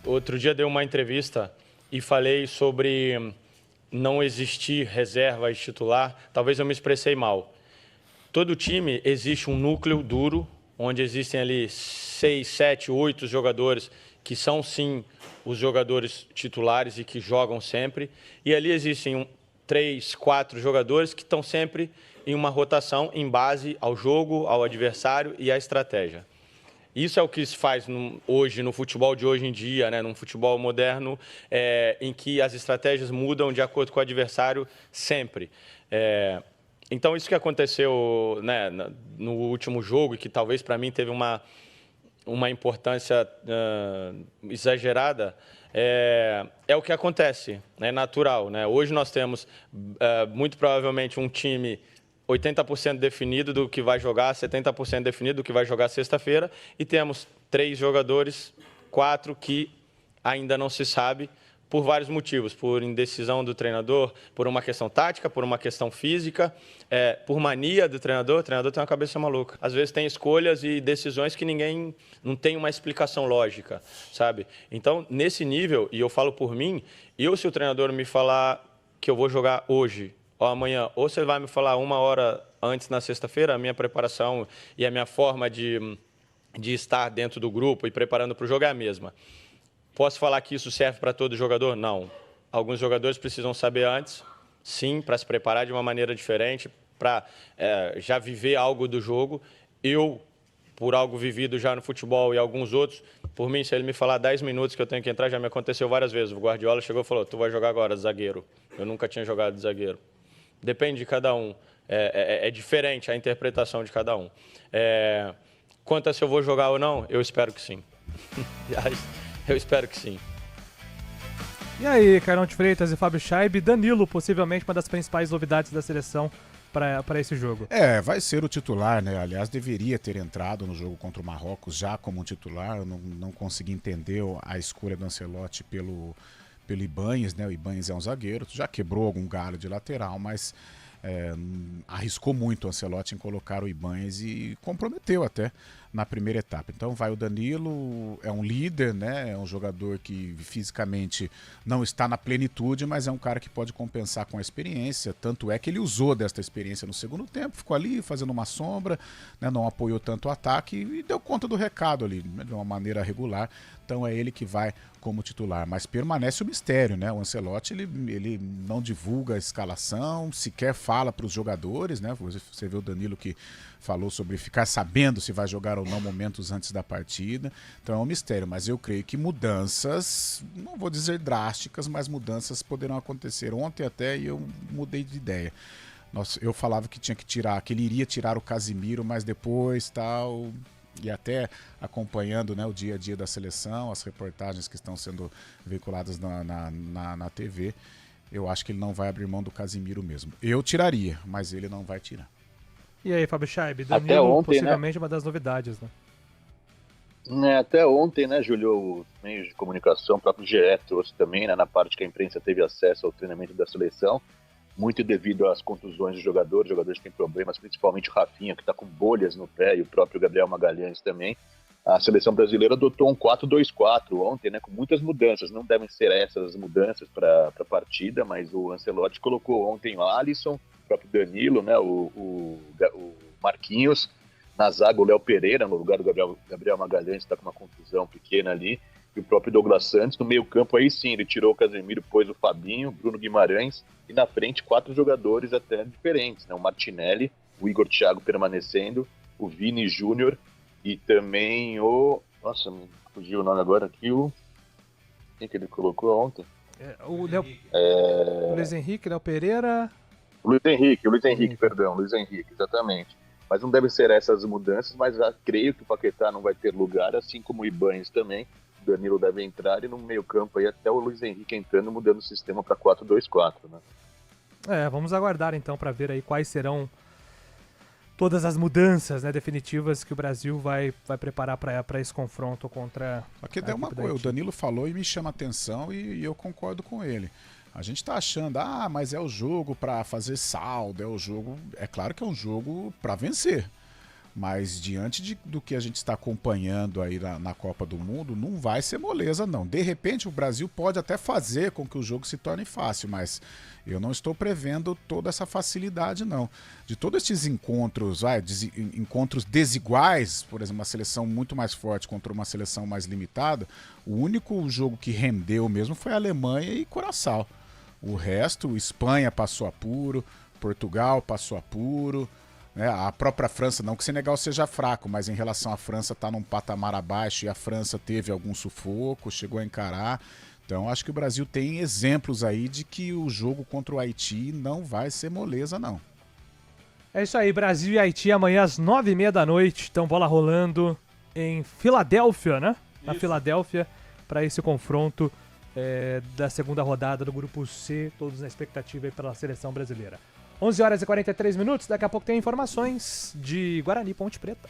Outro dia dei uma entrevista e falei sobre não existir reserva e titular. Talvez eu me expressei mal. Todo time existe um núcleo duro, onde existem ali 6, 7, 8 jogadores que são sim os jogadores titulares e que jogam sempre. E ali existem 3, 4 jogadores que estão sempre em uma rotação em base ao jogo, ao adversário e à estratégia. Isso é o que se faz hoje, no futebol de hoje em dia, né, num futebol moderno, em que as estratégias mudam de acordo com o adversário sempre. Então, isso que aconteceu, né, no último jogo, e que talvez para mim teve uma importância exagerada, é o que acontece, é natural, né? Hoje nós temos, muito provavelmente, um time 80% definido do que vai jogar, 70% definido do que vai jogar sexta-feira, e temos 3 jogadores, 4 que ainda não se sabe, por vários motivos, por indecisão do treinador, por uma questão tática, por uma questão física, por mania do treinador. O treinador tem uma cabeça maluca. Às vezes tem escolhas e decisões que ninguém não tem uma explicação lógica, sabe? Então, nesse nível, e eu falo por mim, se o treinador me falar que eu vou jogar hoje ou amanhã, ou você vai me falar 1 hora antes na sexta-feira, a minha preparação e a minha forma de estar dentro do grupo e preparando para o jogo é a mesma. Posso falar que isso serve para todo jogador? Não. Alguns jogadores precisam saber antes, sim, para se preparar de uma maneira diferente, para já viver algo do jogo. Eu, por algo vivido já no futebol e alguns outros, por mim, se ele me falar 10 minutos que eu tenho que entrar, já me aconteceu várias vezes. O Guardiola chegou e falou, tu vai jogar agora de zagueiro. Eu nunca tinha jogado de zagueiro. Depende de cada um. É diferente a interpretação de cada um. Quanto a se eu vou jogar ou não, eu espero que sim. Eu espero que sim. E aí, Carlão de Freitas e Fábio Scheib, Danilo, possivelmente uma das principais novidades da seleção para esse jogo. Vai ser o titular, né? Aliás, deveria ter entrado no jogo contra o Marrocos já como um titular. Eu não consegui entender a escolha do Ancelotti pelo Ibanhas, né? O Ibanhas é um zagueiro, já quebrou algum galho de lateral, mas arriscou muito o Ancelotti em colocar o Ibanhas e comprometeu até na primeira etapa. Então vai o Danilo, é um líder, né? É um jogador que fisicamente não está na plenitude, mas é um cara que pode compensar com a experiência, tanto é que ele usou desta experiência no segundo tempo, ficou ali fazendo uma sombra, né? Não apoiou tanto o ataque e deu conta do recado ali, né? De uma maneira regular, então é ele que vai como titular. Mas permanece o mistério, né? O Ancelotti, ele não divulga a escalação, sequer fala para os jogadores, né? Você vê o Danilo que falou sobre ficar sabendo se vai jogar ou não momentos antes da partida. Então é um mistério, mas eu creio que mudanças, não vou dizer drásticas, mas mudanças poderão acontecer. Ontem até eu mudei de ideia. Eu falava que tinha que tirar, que ele iria tirar o Casimiro, mas depois tal... E até acompanhando, né, o dia a dia da seleção, as reportagens que estão sendo veiculadas na TV, eu acho que ele não vai abrir mão do Casimiro mesmo. Eu tiraria, mas ele não vai tirar. E aí, Fábio Scheib, Danilo até ontem, possivelmente uma das novidades, né? Até ontem, né, Júlio, os meios de comunicação, o próprio GE trouxe também, né, na parte que a imprensa teve acesso ao treinamento da seleção, muito devido às contusões dos jogadores que têm problemas, principalmente o Rafinha, que está com bolhas no pé, e o próprio Gabriel Magalhães também. A seleção brasileira adotou um 4-2-4 ontem, né, com muitas mudanças. Não devem ser essas as mudanças para a partida, mas o Ancelotti colocou ontem o Alisson, o próprio Danilo, né, o Marquinhos, na zaga o Léo Pereira, no lugar do Gabriel Magalhães, que está com uma contusão pequena ali, e o próprio Douglas Santos. No meio campo, aí sim, ele tirou o Casemiro, pôs o Fabinho, Bruno Guimarães, e na frente 4 jogadores até diferentes, né? O Martinelli, o Igor Thiago permanecendo, o Vini Júnior e também o... Nossa, me fugiu o nome agora aqui, quem que ele colocou ontem? O Luiz Henrique, Léo Pereira... Luiz Henrique, Luiz Henrique, exatamente. Mas não devem ser essas mudanças, mas já creio que o Paquetá não vai ter lugar, assim como o Ibanez também. Danilo deve entrar e no meio campo aí até o Luiz Henrique entrando, mudando o sistema para 4-2-4, né? Vamos aguardar então para ver aí quais serão todas as mudanças, né, definitivas que o Brasil vai preparar para esse confronto contra Aqui tem uma coisa, o Danilo falou e me chama a atenção e eu concordo com ele. A gente tá achando, mas é o jogo para fazer saldo, é claro que é um jogo para vencer. Mas diante do que a gente está acompanhando aí na Copa do Mundo, não vai ser moleza, não. De repente, o Brasil pode até fazer com que o jogo se torne fácil, mas eu não estou prevendo toda essa facilidade, não. De todos esses encontros, encontros desiguais, por exemplo, uma seleção muito mais forte contra uma seleção mais limitada, o único jogo que rendeu mesmo foi a Alemanha e Curaçao. O resto, Espanha passou apuro, Portugal passou apuro, a própria França, não que Senegal seja fraco, mas em relação à França está num patamar abaixo e a França teve algum sufoco, chegou a encarar. Então acho que o Brasil tem exemplos aí de que o jogo contra o Haiti não vai ser moleza, não. É isso aí, Brasil e Haiti amanhã às 9h30 da noite. Então bola rolando em Filadélfia, né? Na Filadélfia, para esse confronto da segunda rodada do Grupo C, todos na expectativa aí pela seleção brasileira. 11h43, daqui a pouco tem informações de Guarani Ponte Preta.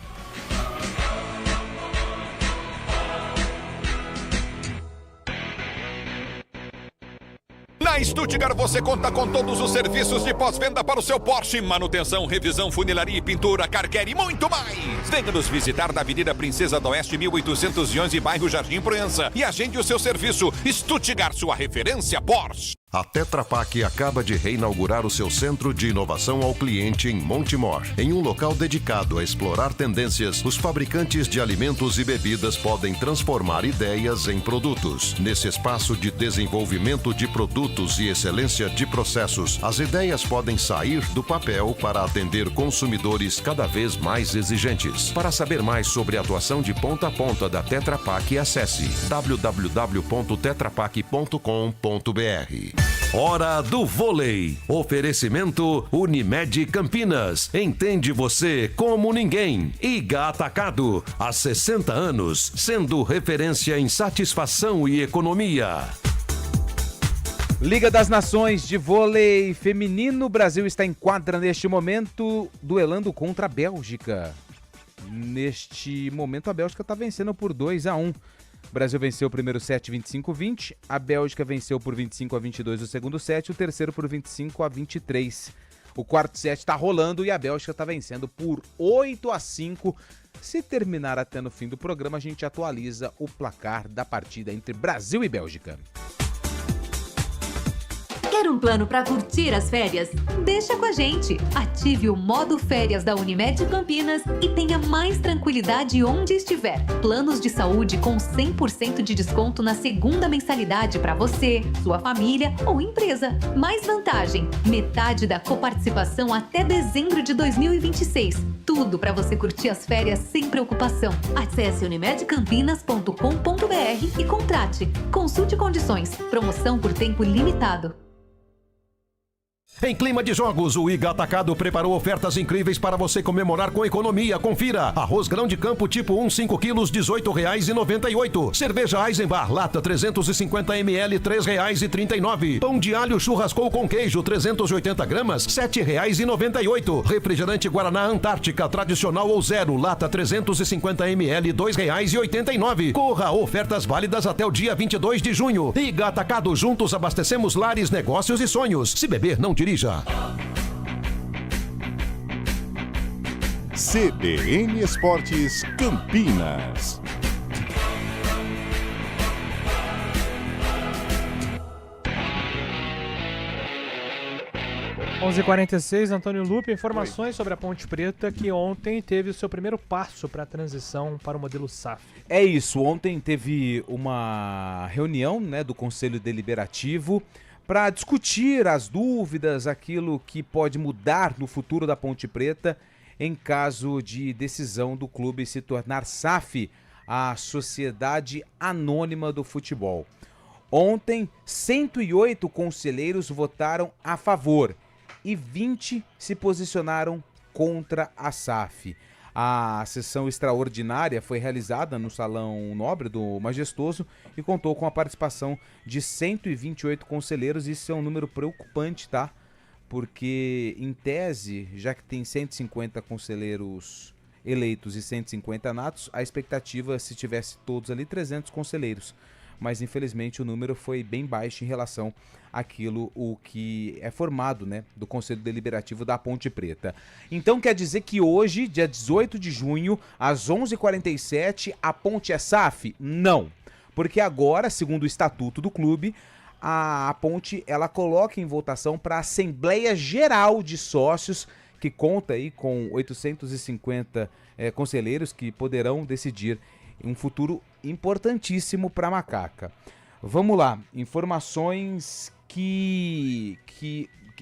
Na Stuttgart você conta com todos os serviços de pós-venda para o seu Porsche, manutenção, revisão, funilaria e pintura, car care e muito mais. Venha nos visitar na Avenida Princesa do Oeste, 1811, bairro Jardim Proença, e agende o seu serviço. Stuttgart, sua referência Porsche. A Tetra Pak acaba de reinaugurar o seu centro de inovação ao cliente em Montemor. Em um local dedicado a explorar tendências, os fabricantes de alimentos e bebidas podem transformar ideias em produtos. Nesse espaço de desenvolvimento de produtos e excelência de processos, as ideias podem sair do papel para atender consumidores cada vez mais exigentes. Para saber mais sobre a atuação de ponta a ponta da Tetra Pak, acesse www.tetrapak.com.br. Hora do vôlei. Oferecimento Unimed Campinas. Entende você como ninguém. Iga Atacado. Há 60 anos, sendo referência em satisfação e economia. Liga das Nações de vôlei feminino. O Brasil está em quadra neste momento, duelando contra a Bélgica. Neste momento, a Bélgica está vencendo por 2-1. O Brasil venceu o primeiro set 25-20, a Bélgica venceu por 25-22 o segundo set, o terceiro por 25-23. O quarto set está rolando e a Bélgica está vencendo por 8-5. Se terminar até no fim do programa, a gente atualiza o placar da partida entre Brasil e Bélgica. Quer um um plano para curtir as férias? Deixa com a gente. Ative o modo férias da Unimed Campinas e tenha mais tranquilidade onde estiver. Planos de saúde com 100% de desconto na segunda mensalidade para você, sua família ou empresa. Mais vantagem, metade da coparticipação até dezembro de 2026. Tudo para você curtir as férias sem preocupação. Acesse unimedcampinas.com.br e contrate. Consulte condições. Promoção por tempo limitado. Em clima de jogos, o Iga Atacado preparou ofertas incríveis para você comemorar com economia. Confira: arroz grão de campo tipo 1, 5 quilos, R$ 18,98. Cerveja Eisenbach, lata 350 ml, R$ 3,39. Pão de alho churrascou com queijo, 380 gramas, R$ 7,98. Refrigerante Guaraná Antártica, tradicional ou zero, lata 350 ml, R$ 2,89. Corra, ofertas válidas até o dia 22 de junho. Iga Atacado, juntos abastecemos lares, negócios e sonhos. Se beber, não dirija. CBN Esportes Campinas. Onze 11h46, Antônio Lupe, informações sobre a Ponte Preta, que ontem teve o seu primeiro passo para a transição para o modelo SAF. É isso, ontem teve uma reunião, né, do Conselho Deliberativo para discutir as dúvidas, aquilo que pode mudar no futuro da Ponte Preta em caso de decisão do clube se tornar SAF, a Sociedade Anônima do Futebol. Ontem, 108 conselheiros votaram a favor e 20 se posicionaram contra a SAF. A sessão extraordinária foi realizada no Salão Nobre do Majestoso e contou com a participação de 128 conselheiros. Isso é um número preocupante, tá? Porque, em tese, já que tem 150 conselheiros eleitos e 150 natos, a expectativa, se tivesse todos ali, 300 conselheiros. Mas, infelizmente, o número foi bem baixo em relação àquilo o que é formado, né, do Conselho Deliberativo da Ponte Preta. Então, quer dizer que hoje, dia 18 de junho, às 11h47, a Ponte é SAF? Não. Porque agora, segundo o estatuto do clube, a Ponte ela coloca em votação para a Assembleia Geral de Sócios, que conta aí com 850 conselheiros que poderão decidir um futuro importantíssimo para a Macaca. Vamos lá, informações que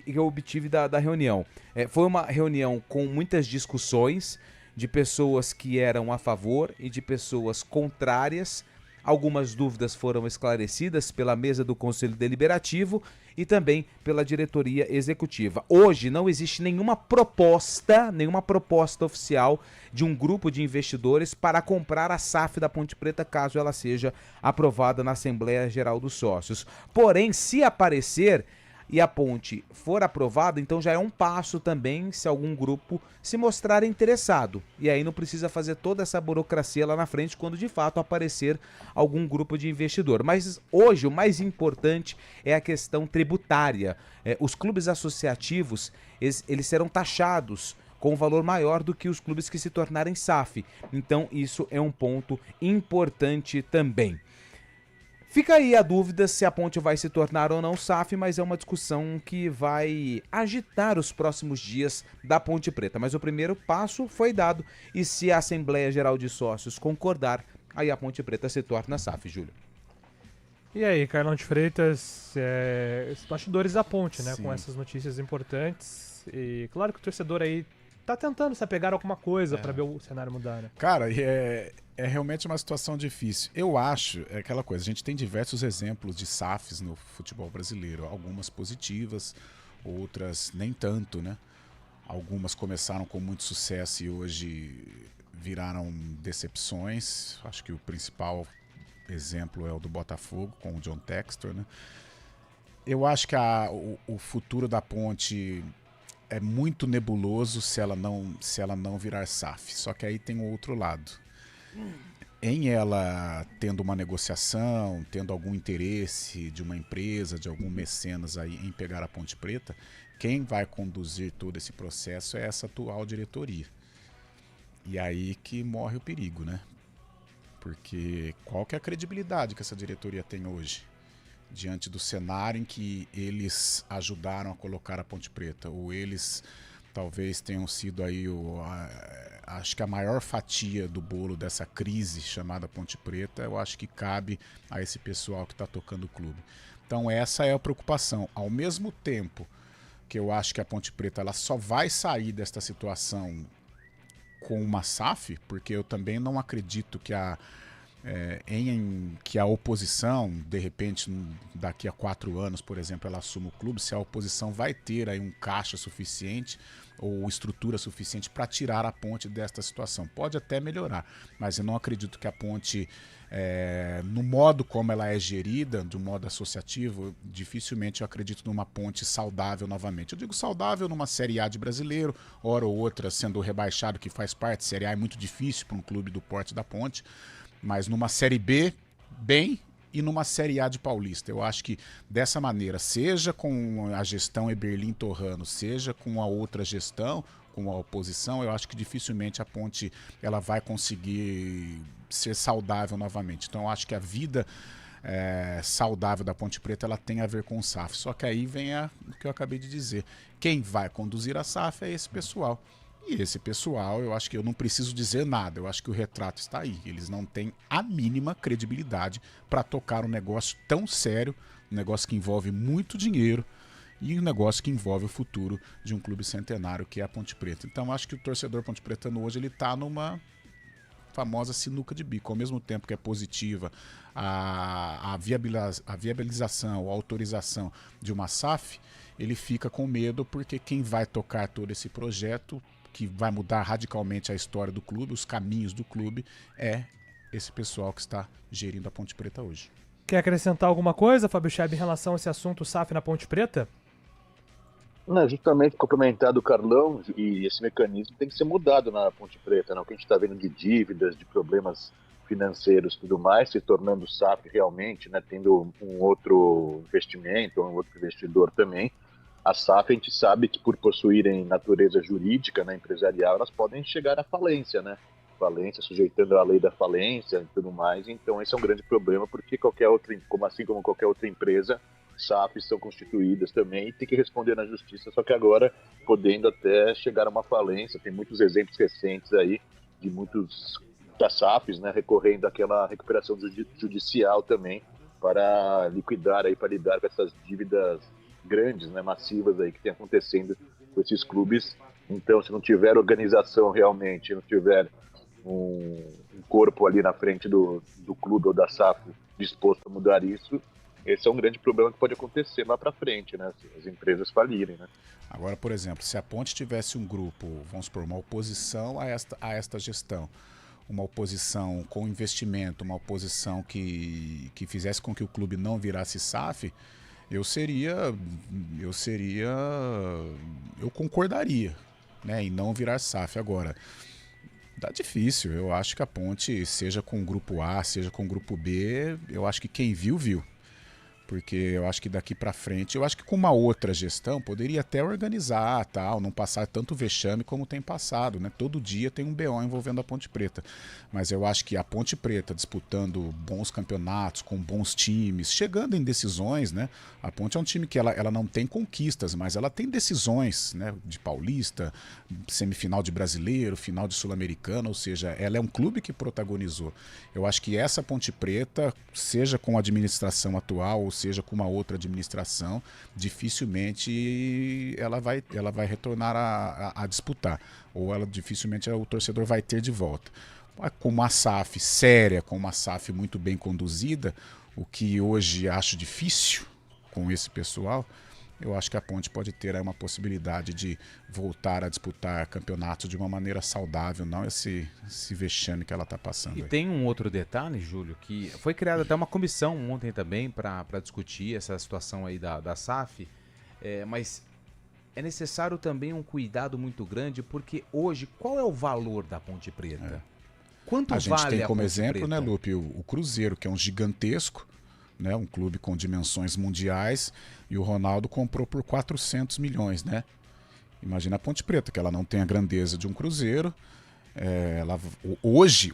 eu obtive da reunião. Foi uma reunião com muitas discussões de pessoas que eram a favor e de pessoas contrárias. Algumas dúvidas foram esclarecidas pela mesa do Conselho Deliberativo e também pela diretoria executiva. Hoje não existe nenhuma proposta oficial de um grupo de investidores para comprar a SAF da Ponte Preta, caso ela seja aprovada na Assembleia Geral dos Sócios. Porém, se aparecer e a ponte for aprovada, então já é um passo também se algum grupo se mostrar interessado. E aí não precisa fazer toda essa burocracia lá na frente quando de fato aparecer algum grupo de investidor. Mas hoje o mais importante é a questão tributária. Os clubes associativos, eles serão taxados com um valor maior do que os clubes que se tornarem SAF. Então isso é um ponto importante também. Fica aí a dúvida se a ponte vai se tornar ou não SAF, mas é uma discussão que vai agitar os próximos dias da Ponte Preta. Mas o primeiro passo foi dado e se a Assembleia Geral de Sócios concordar, aí a Ponte Preta se torna SAF, Júlio. E aí, Carlão de Freitas, os bastidores da ponte, né? Sim. Com essas notícias importantes. E claro que o torcedor aí tá tentando se apegar a alguma coisa para ver o cenário mudar, né? Cara, é realmente uma situação difícil. Eu acho, é aquela coisa, a gente tem diversos exemplos de SAFs no futebol brasileiro. Algumas positivas, outras nem tanto, né? Algumas começaram com muito sucesso e hoje viraram decepções. Acho que o principal exemplo é o do Botafogo, com o John Textor, né? Eu acho que o futuro da ponte é muito nebuloso se ela não virar SAF. Só que aí tem o outro lado. Em ela tendo uma negociação, tendo algum interesse de uma empresa, de algum mecenas aí em pegar a Ponte Preta, quem vai conduzir todo esse processo é essa atual diretoria. E aí que morre o perigo, né? Porque qual que é a credibilidade que essa diretoria tem hoje? diante do cenário em que eles ajudaram a colocar a Ponte Preta, ou eles talvez tenham sido aí acho que a maior fatia do bolo dessa crise chamada Ponte Preta, eu acho que cabe a esse pessoal que está tocando o clube. Então essa é a preocupação. Ao mesmo tempo que eu acho que a Ponte Preta ela só vai sair desta situação com uma SAF, porque eu também não acredito que que a oposição, de repente, daqui a 4 anos, por exemplo, ela assuma o clube, se a oposição vai ter aí um caixa suficiente ou estrutura suficiente para tirar a Ponte desta situação. Pode até melhorar, mas eu não acredito que a Ponte, no modo como ela é gerida, de um modo associativo, dificilmente eu acredito numa Ponte saudável novamente. Eu digo saudável numa Série A de brasileiro, hora ou outra sendo rebaixado, que faz parte. Série A é muito difícil para um clube do porte da Ponte, mas numa Série B, bem, e numa Série A de Paulista. Eu acho que dessa maneira, seja com a gestão Eberlin Torrano, seja com a outra gestão, com a oposição, eu acho que dificilmente a Ponte ela vai conseguir ser saudável novamente. Então eu acho que a vida saudável da Ponte Preta ela tem a ver com o SAF. Só que aí vem o que eu acabei de dizer. Quem vai conduzir a SAF é esse pessoal. E esse pessoal, eu acho que eu não preciso dizer nada, eu acho que o retrato está aí. Eles não têm a mínima credibilidade para tocar um negócio tão sério, um negócio que envolve muito dinheiro e um negócio que envolve o futuro de um clube centenário que é a Ponte Preta. Então eu acho que o torcedor ponte-pretano hoje ele está numa famosa sinuca de bico. Ao mesmo tempo que é positiva a viabilização, a autorização de uma SAF, ele fica com medo porque quem vai tocar todo esse projeto que vai mudar radicalmente a história do clube, os caminhos do clube, é esse pessoal que está gerindo a Ponte Preta hoje. Quer acrescentar alguma coisa, Fábio Cheb, em relação a esse assunto SAF na Ponte Preta? Não, justamente complementar do Carlão, e esse mecanismo tem que ser mudado na Ponte Preta, não? O que a gente está vendo de dívidas, de problemas financeiros e tudo mais, se tornando SAF realmente, né, tendo um outro investimento, um outro investidor também. A SAF, a gente sabe que por possuírem natureza jurídica, né, empresarial, elas podem chegar à falência, né? Falência, sujeitando a lei da falência e tudo mais. Então esse é um grande problema, porque assim como qualquer outra empresa, SAFs são constituídas também e tem que responder na justiça, só que agora podendo até chegar a uma falência. Tem muitos exemplos recentes aí de muitos das SAFs, né, recorrendo àquela recuperação judicial também para liquidar aí, para lidar com essas dívidas grandes, né, massivas aí que tem acontecendo com esses clubes. Então, se não tiver organização realmente, não tiver um corpo ali na frente do clube ou da SAF disposto a mudar isso, esse é um grande problema que pode acontecer lá para frente, né, se as empresas falirem, né. Agora, por exemplo, se a Ponte tivesse um grupo, vamos supor, uma oposição a esta gestão, uma oposição com investimento, uma oposição que fizesse com que o clube não virasse SAF, eu concordaria, né, em não virar SAF. Agora, tá difícil. Eu acho que a Ponte, seja com o grupo A, seja com o grupo B, eu acho que quem viu, viu. Porque eu acho que daqui para frente, eu acho que com uma outra gestão poderia até organizar, tal, não passar tanto vexame como tem passado, né? Todo dia tem um BO envolvendo a Ponte Preta. Mas eu acho que a Ponte Preta disputando bons campeonatos, com bons times, chegando em decisões, né? A Ponte é um time que ela não tem conquistas, mas ela tem decisões, né? De Paulista, semifinal de Brasileiro, final de Sul-Americano, ou seja, ela é um clube que protagonizou. Eu acho que essa Ponte Preta, seja com a administração atual, ou seja com uma outra administração, dificilmente ela vai retornar a disputar, ou dificilmente o torcedor vai ter de volta. Com uma SAF séria, com uma SAF muito bem conduzida, o que hoje acho difícil com esse pessoal, eu acho que a Ponte pode ter aí uma possibilidade de voltar a disputar campeonatos de uma maneira saudável, não esse vexame que ela está passando. E aí. Tem um outro detalhe, Júlio, que foi criada até uma comissão ontem também para discutir essa situação aí da SAF, mas é necessário também um cuidado muito grande, porque hoje, qual é o valor da Ponte Preta? Quanto vale a Ponte Preta? A gente tem como exemplo, né, Lupe, o Cruzeiro, que é um gigantesco, né, um clube com dimensões mundiais, e o Ronaldo comprou por 400 milhões, né? Imagina a Ponte Preta, que ela não tem a grandeza de um Cruzeiro, Hoje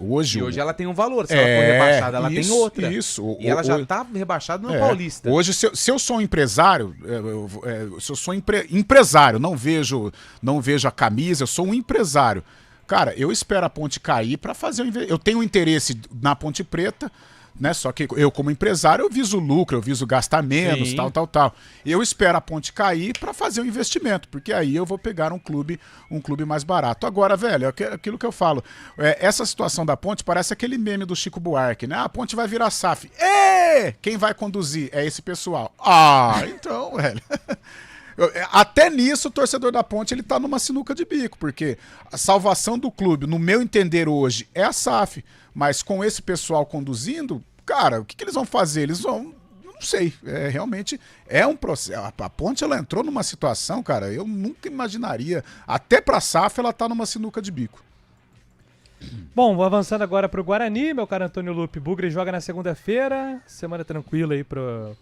ela tem um valor. Se ela for rebaixada, ela tem outra. Isso. E ela já está rebaixada no Paulista. Hoje, se eu sou um empresário, se eu sou empresário, não vejo a camisa, eu sou um empresário. Cara, eu espero a Ponte cair para fazer eu tenho interesse na Ponte Preta, né? Só que eu, como empresário, eu viso lucro, eu viso gastar menos, Sim. tal. Eu espero a Ponte cair para fazer o investimento, porque aí eu vou pegar um clube mais barato. Agora, velho, aquilo que eu falo, essa situação da Ponte parece aquele meme do Chico Buarque, né? A Ponte vai virar SAF. Quem vai conduzir? É esse pessoal. Então, velho... Até nisso o torcedor da Ponte ele tá numa sinuca de bico, porque a salvação do clube, no meu entender hoje, é a SAF, mas com esse pessoal conduzindo, cara, o que eles vão fazer? Eles vão, não sei, realmente é um processo. A Ponte ela entrou numa situação, cara, eu nunca imaginaria, até pra SAF ela tá numa sinuca de bico. Bom, vou avançando agora pro Guarani, meu caro Antônio Lupe. Bugre joga na segunda-feira, semana tranquila aí pro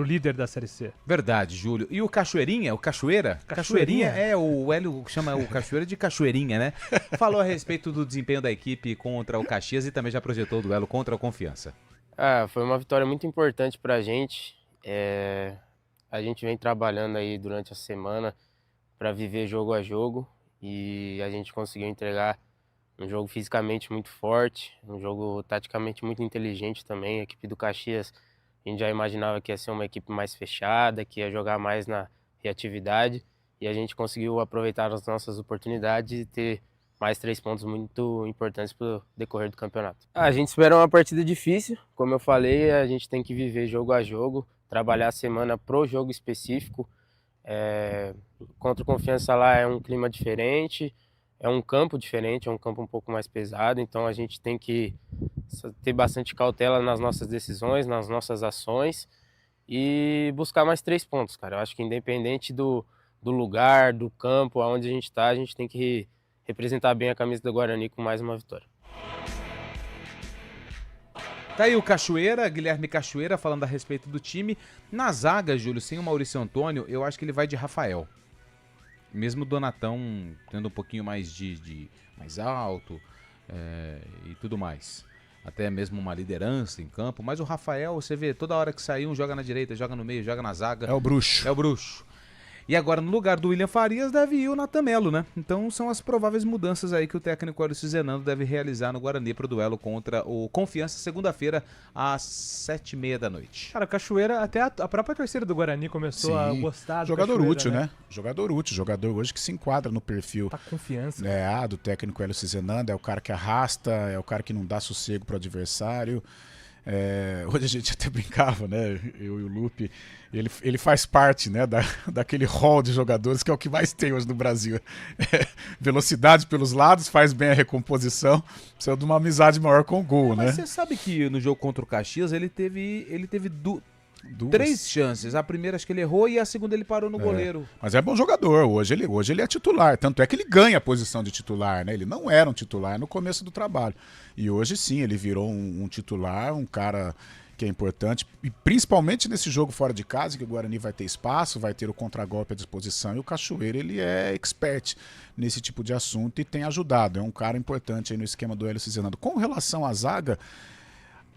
líder da Série C. Verdade, Júlio. E o Cachoeirinha, o Cachoeira? Cachoeirinha o Hélio chama o Cachoeira de Cachoeirinha, né? Falou a respeito do desempenho da equipe contra o Caxias e também já projetou o duelo contra o Confiança. Foi uma vitória muito importante pra gente. A gente vem trabalhando aí durante a semana para viver jogo a jogo e a gente conseguiu entregar um jogo fisicamente muito forte, um jogo taticamente muito inteligente também. A equipe do Caxias, a gente já imaginava que ia ser uma equipe mais fechada, que ia jogar mais na reatividade, e a gente conseguiu aproveitar as nossas oportunidades e ter mais 3 pontos muito importantes para o decorrer do campeonato. A gente espera uma partida difícil, como eu falei, a gente tem que viver jogo a jogo, trabalhar a semana pro jogo específico. Contra o Confiança lá é um clima diferente, é um campo diferente, é um campo um pouco mais pesado, então a gente tem que ter bastante cautela nas nossas decisões, nas nossas ações e buscar mais 3 pontos, cara. Eu acho que independente do lugar, do campo, aonde a gente tá, a gente tem que representar bem a camisa do Guarani com mais uma vitória. Tá aí o Cachoeira, Guilherme Cachoeira, falando a respeito do time. Na zaga, Júlio, sem o Maurício Antônio, eu acho que ele vai de Rafael. Mesmo o Donatão tendo um pouquinho mais mais alto e tudo mais. Até mesmo uma liderança em campo. Mas o Rafael, você vê, toda hora que sai um, joga na direita, joga no meio, joga na zaga. É o bruxo. É o bruxo. E agora, no lugar do William Farias, deve ir o Natan Melo, né? Então são as prováveis mudanças aí que o técnico Hélio Zenando deve realizar no Guarani para o duelo contra o Confiança, segunda-feira, às 7h30 da noite. Cara, Cachoeira, até a própria torcida do Guarani começou a gostar do jogador Cachoeira, útil, né? Jogador útil, jogador hoje que se enquadra no perfil. Tá confiança. Do técnico Hélio Zenando, é o cara que arrasta, é o cara que não dá sossego pro adversário. Hoje a gente até brincava, né? Eu e o Lupe, ele faz parte, né, daquele hall de jogadores que é o que mais tem hoje no Brasil. Velocidade pelos lados, faz bem a recomposição, precisa de uma amizade maior com o gol, né? Mas você sabe que no jogo contra o Caxias ele teve 3 chances. A primeira acho que ele errou e a segunda ele parou no goleiro. Mas é bom jogador, hoje ele é titular, tanto é que ele ganha a posição de titular, né? Ele não era um titular no começo do trabalho. E hoje sim, ele virou um titular, um cara que é importante, e principalmente nesse jogo fora de casa, que o Guarani vai ter espaço, vai ter o contragolpe à disposição, e o Cachoeira, ele é expert nesse tipo de assunto e tem ajudado, é um cara importante aí no esquema do Hélio Zenando. Com relação à zaga,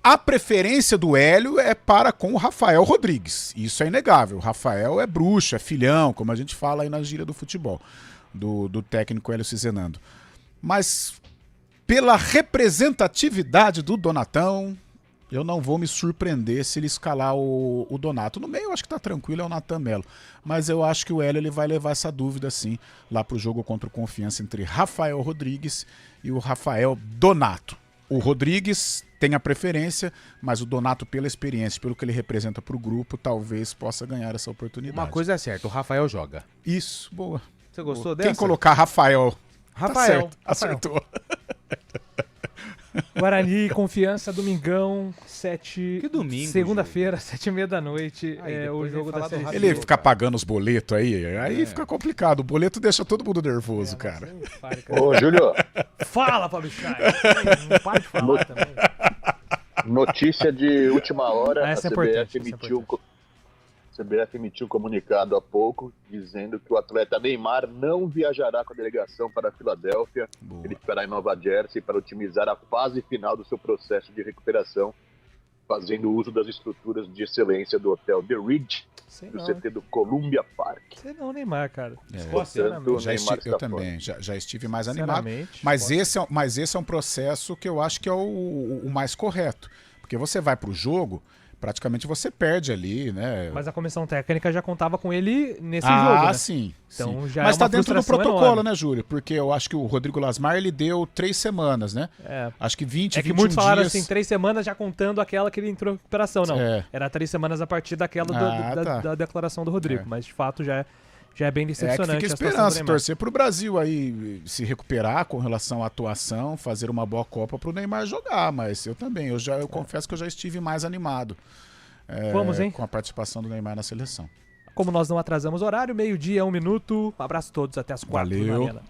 a preferência do Hélio é para com o Rafael Rodrigues, isso é inegável. O Rafael é bruxo, é filhão, como a gente fala aí na gíria do futebol, do técnico Hélio Zenando. Mas pela representatividade do Donatão, eu não vou me surpreender se ele escalar o Donato. No meio eu acho que tá tranquilo, é o Natan Melo. Mas eu acho que o Hélio ele vai levar essa dúvida sim lá pro jogo contra o Confiança entre Rafael Rodrigues e o Rafael Donato. O Rodrigues tem a preferência, mas o Donato, pela experiência, pelo que ele representa pro grupo, talvez possa ganhar essa oportunidade. Uma coisa é certa, o Rafael joga. Isso, boa. Você gostou dessa? Quem colocar Rafael, Rafael, tá certo, Rafael. acertou. Guarani, Confiança, domingão, 7... Que domingo, segunda-feira, 7h30 da noite, o jogo da Série C. Ele ficar pagando os boletos aí fica complicado. O boleto deixa todo mundo nervoso, cara. Ô, Júlio. Fala, Fábio Chay. Não para de falar também. Notícia de última hora, Essa a é CBF importante, emitiu... A CBF emitiu um comunicado há pouco dizendo que o atleta Neymar não viajará com a delegação para a Filadélfia. Ele ficará em Nova Jersey para otimizar a fase final do seu processo de recuperação, fazendo uso das estruturas de excelência do hotel The Ridge, do CT do Columbia Park. Sei não, Neymar, cara. Eu também já estive mais animado. Mas esse é um processo que eu acho que é o mais correto. Porque você vai para o jogo, praticamente você perde ali, né? Mas a comissão técnica já contava com ele nesse jogo, né? Ah, sim. Então sim. já Mas é uma tá dentro do protocolo, enorme. né, Júlio? Porque eu acho que o Rodrigo Lasmar, ele deu 3 semanas, né? Acho que 20, 21 dias. Muitos falaram assim, 3 semanas já contando aquela que ele entrou em recuperação. Não, era 3 semanas a partir daquela da declaração do Rodrigo. Mas, de fato, já é bem decepcionante. Fica esperança, torcer pro Brasil aí se recuperar com relação à atuação, fazer uma boa Copa pro Neymar jogar. Mas eu também, eu confesso que eu já estive mais animado. Vamos, hein? Com a participação do Neymar na seleção. Como nós não atrasamos o horário, 12:01. Um abraço a todos, até as 4 da manhã.